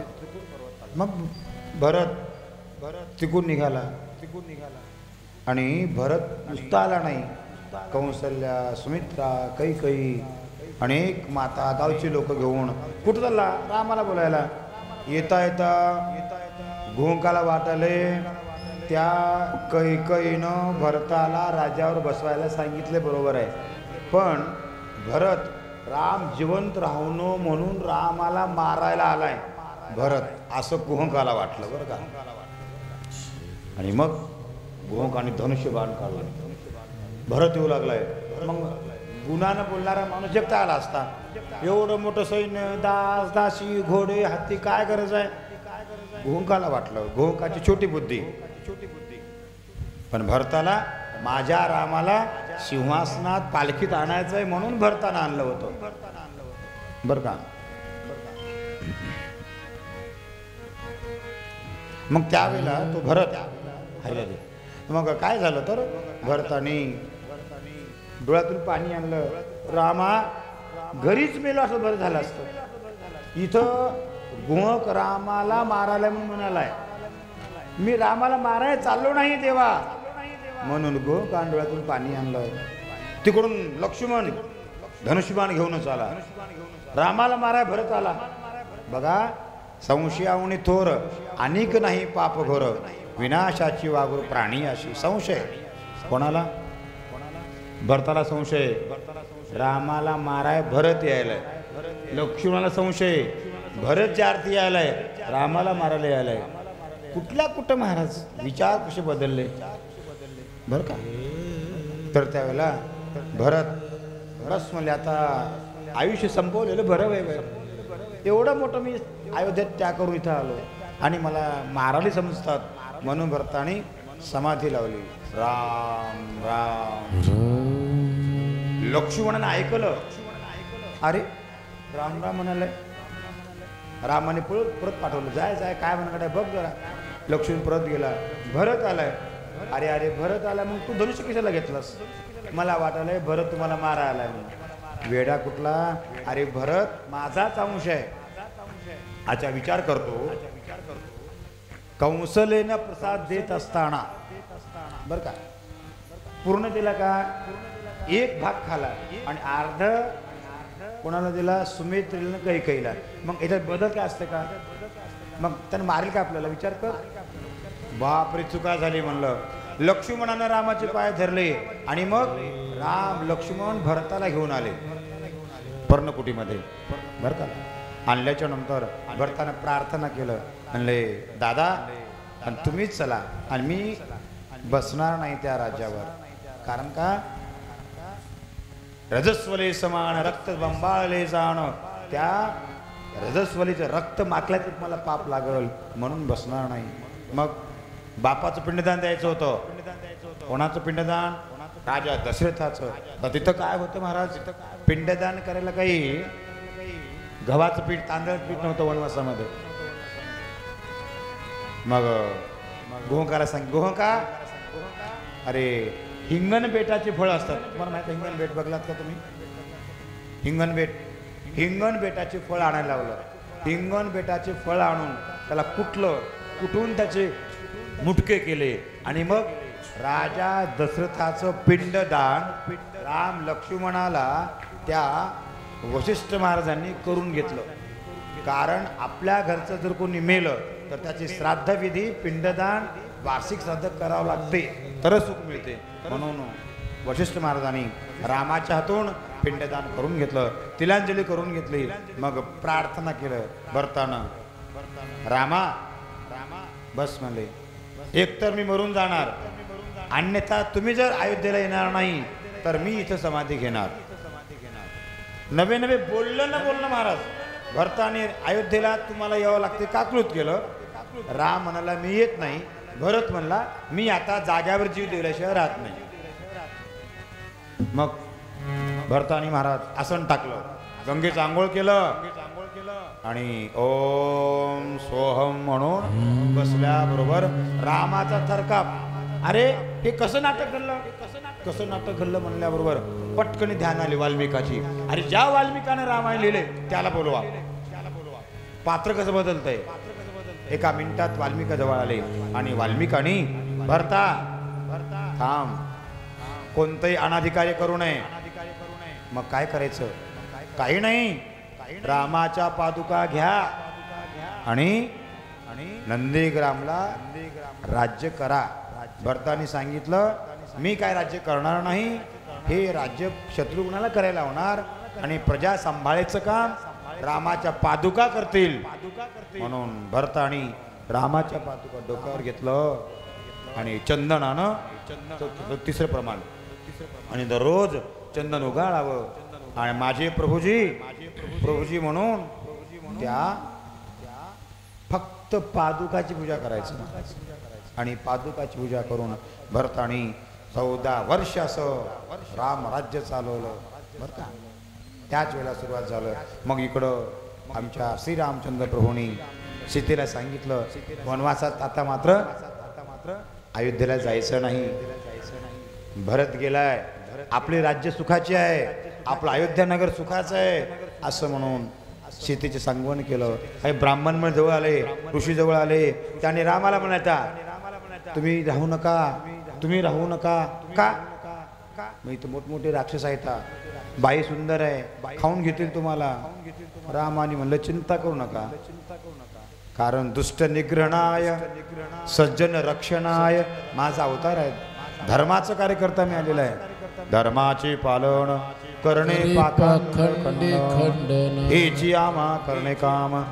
मग भरत तिकून निघाला, आणि भरत नुसता आला नाही, कौशल्या, सुमित्रा, कैकेयी, अनेक माता, गावची लोक घेऊन कुठं चालला, रामाला बोलायला. येता येता गुहकाला वाटले, त्या कैकेयीनं भरताला राजावर बसवायला सांगितले, बरोबर आहे, पण भरत राम जिवंत राहून म्हणून रामाला मारायला आलाय भरत, असं गुहकाला वाटलं. बरं का, आणि मग गुहकाने धनुष्यबाण काढला. भरत येऊ लागलाय. मग गुणानं बोलणारा माणूस एकटा आला असता. एवढं मोठं सैन्य, दास दासी, घोडे, हत्ती, काय गरज आहे. गुहकाला वाटलं, गुहकाची छोटी बुद्धी. पण भरताला माझ्या रामाला सिंहासनात पालखीत आणायचंय म्हणून भरताना आणलं होतं. बरं का, मग त्यावेळेला तो भरत मग काय झालं तर भरताने डोळ्यातून पाणी आणलं. रामा, घरीच मेलो असं बरं झालं असतं. इथं गुहक रामाला मारायला म्हणून म्हणालाय. मी रामाला मारायला चाललो नाही देवा, म्हणून गो कांडोळ्यातून पाणी आणलं. तिकडून लक्ष्मण धनुष्यबाण घेऊनच आला. रामाला माराय भरत आला. बघा, संशयावणी थोर अनेक नाही पाप घोर, विनाशाची वागूर प्राणी अशी. संशय कोणाला? भरताला संशय. रामाला माराय भरत यायलाय. लक्ष्मणाला संशय, भरतच्या आरती यायलाय, रामाला मारायला यायलाय. कुठल्या कुठं महाराज विचार कसे बदलले बरं का. तर त्यावेळेला भरत बस म्हणले आता आयुष्य संपवलेलं बरं वय. एवढं मोठं मी अयोध्येत त्या करून इथं आलो आणि मला मारायला समजतात, म्हणून भरताने समाधी लावली. राम राम. लक्ष्मणाने ऐकलं. अरे राम राम म्हणाले. रामाने परत पाठवलं. जाय जाय काय म्हणकडे बघ जरा. लक्ष्मण परत गेला. भरत आलाय. अरे अरे भरत आला, मग तू धनुष्य कशाला घेतलास? मला वाटायलंय भरत तुम्हाला मारा आलाय म्हणून. वेडा कुठला? अरे भरत माझाच अंश आहे. अच्छा विचार करतो. कौशलेनं प्रसाद देत असताना बर का पूर्ण दिला का? एक भाग खाला आणि अर्ध कोणाला दिला? सुमित्रेला कैकेयीला. मग याच्यात बदल काय असते का? मग त्यानं मारेल का आपल्याला? विचार कर. बापरे चुका झाली म्हणलं. लक्ष्मणानं रामाचे पाय धरले आणि मग राम लक्ष्मण भरताला घेऊन आले पर्णकुटीमध्ये बरं का. आणल्याच्या नंतर भरतानं प्रार्थना केलं. म्हणले दादा आणि तुम्हीच चला आणि मी बसणार नाही त्या राज्यावर. कारण का? रजस्वले समान रक्त बंबाळले जाण, त्या रजस्वलीचं रक्त माकल्याचं मला पाप लागल म्हणून बसणार नाही. मग बापाचं पिंडदान द्यायचं होतं. कोणाचं पिंडदान? राजा दशरथाचं. तर तिथं काय होतं महाराज? पिंडदान करायला काही गव्हाचं पीठ तांदळाचं पीठ नव्हतं वनवासामध्ये. मग गोहकाला सांग. गोहका अरे हिंगण बेटाचे फळ असतात. तुम्हाला माहिती आहे हिंगण बेट बघलात का तुम्ही? हिंगण बेट. हिंगण बेटाचे फळ आणायला लावलं. हिंगण बेटाचे फळ आणून त्याला कुटलं. कुटून त्याचे मुटके केले आणि मग राजा दशरथाचं पिंडदान राम लक्ष्मणाला त्या वशिष्ठ महाराजांनी करून घेतलं. कारण आपल्या घरचं जर कोणी मेलं तर त्याची श्राद्धविधी पिंडदान वार्षिक श्राद्ध करावं लागते तरच सुख मिळते. म्हणून वशिष्ठ महाराजांनी रामाच्या हातून पिंडदान करून घेतलं. तिलांजली करून घेतली. मग प्रार्थना केलं भरतानं. रामा बस म्हणले, एकतर मी मरून जाणार, अन्यथा तुम्ही जर अयोध्येला येणार नाही तर मी इथं समाधी घेणार. नवे नवे बोललं ना बोलणं महाराज. भरताने अयोध्येला तुम्हाला यावं लागते काकलूत केलं. राम म्हणाला मी येत नाही. भरत म्हणला मी आता जाग्यावर जीव दिल्याशिवाय राहत नाही. मग भरतानी महाराज आसन टाकलं, गंगेचं आंघोळ केलं आणि ओम सोहम म्हणून बसल्याबरोबर रामाचा थरकाप. अरे हे कसं नाटक घडलं? कसं नाटक घडलं म्हणल्याबरोबर पटकन ध्यान आली वाल्मिकाची. अरे ज्या वाल्मिकाने रामायण लिहिले त्याला बोलवा. पात्र कसं बदलतंय? एका मिनिटात वाल्मिका जवळ आले आणि वाल्मिकानी भरता थांब, कोणतंही अनाधिकार्य करू नये. मग काय करायचं? काही नाही, रामाच्या पादुका घ्या आणि नंदीग्रामला राज्य करा. भरतानी सांगितलं मी काय राज्य करणार नाही. हे राज्य शत्रुघ्नाला करायला होणार आणि प्रजा सांभाळायचं काम रामाच्या पादुका करतील. म्हणून भरतानी रामाच्या पादुका डोक्यावर घेतलं आणि चंदनानं तिसरं प्रमाण आणि दररोज चंदन उगाळावं आणि माझे प्रभूजी म्हणून त्या फक्त पादुकाची पूजा करायचं. आणि पादुकाची पूजा करून भरतानी 14 वर्ष असं राम राज्य चालवलं बरं का. त्याच वेळेला सुरुवात झालं. मग इकडं आमच्या श्रीरामचंद्र प्रभूंनी सीतेला सांगितलं वनवासात आता मात्र अयोध्येला जायचं नाही. भरत गेलाय, आपले राज्य सुखाचे आहे, आपलं अयोध्यानगर सुखाचं आहे असं म्हणून सीतेचे सांगवण केलं. काही ब्राह्मण जवळ आले, ऋषी जवळ आले. त्याने रामाला म्हणायचा तुम्ही राहू नका, तुम्ही राहू नका का मग इथं मोठमोठे राक्षस आहेत बाई सुंदर आहे खाऊन घेतील तुम्हाला रामाने म्हणलं चिंता करू नका कारण दुष्ट निग्रहणाय सज्जन रक्षणाय माझा अवतार आहे धर्माचं कार्यकर्ता मी आलेला आहे धर्माचे पालन करणे खंडन हेची आमा करणे काम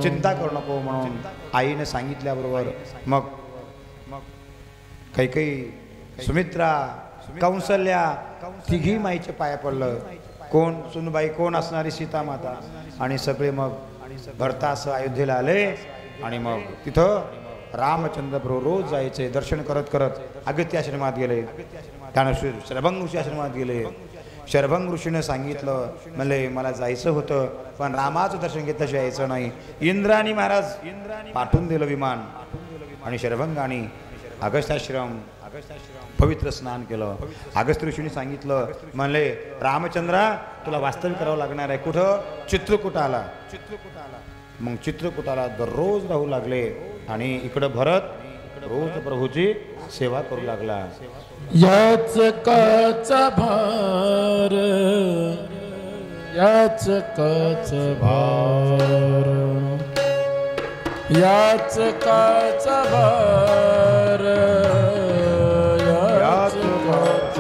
चिंता करू नको म्हणून आईने सांगितल्याबरोबर मग काही सुमित्रा कौसल्या तिघी माईच्या पाया पडलं कोण सुनबाई कोण असणारी सीता माता आणि सगळे मग भरतास अयोध्येला आले आणि मग तिथं रामचंद्र प्रभू रोज जायचे दर्शन करत करत अगत्य आश्रमात गेले त्यानंतर शरभंग ऋषी आश्रमात गेले शरभंग ऋषीने सांगितलं म्हणले मला जायचं होतं पण रामाचं दर्शन घेतल्याशिवाय यायचं नाही इंद्राणी महाराज पाठवून दिलं विमान आणि शरभंगाने अगस्त्याश्रम पवित्र स्नान केलं अगस्त्य ऋषीने सांगितलं म्हणले रामचंद्रा तुला वास्तव्य करावं लागणार आहे कुठं चित्रकूटाला मग चित्रकूटाला दररोज राहू लागले आणि इकडं भरत रोज प्रभूची सेवा करू लागला याच काचा भार याच काच भार याच काचा भार याच काच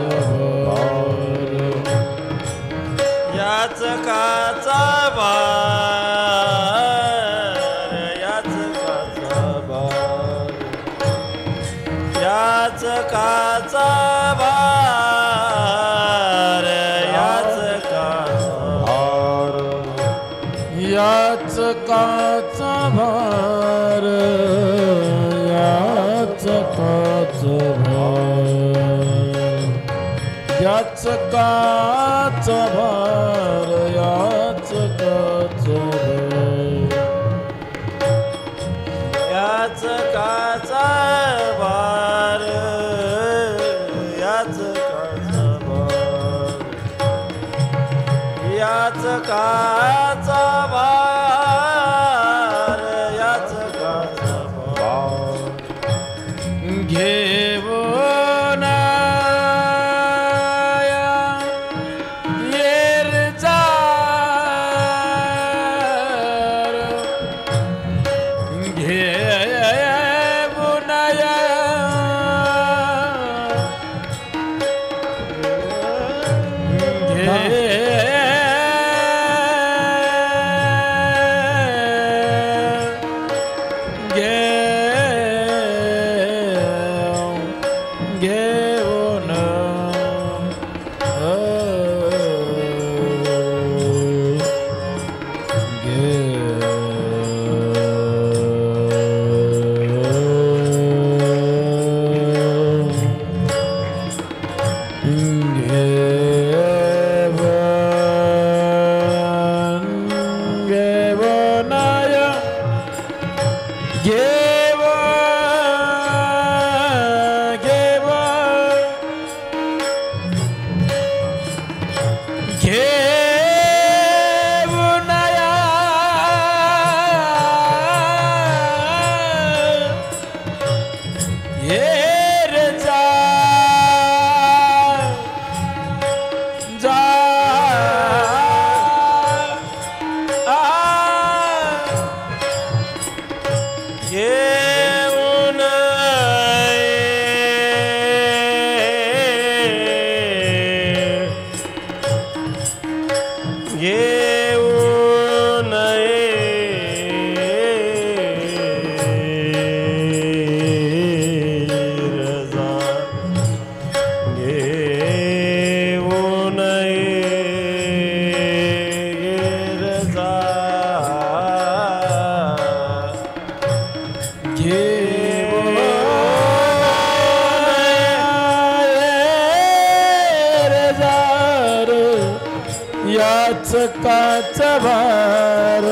भार याच काचा भार याच काचा भार याच काचा भार याच काचा भार याच काचा भार याच काचा भार याच काचा भार याच काचा भार याच काचा भार याच काचा भार याच काचा भार घेऊन येर जार घेऊन याच काच भार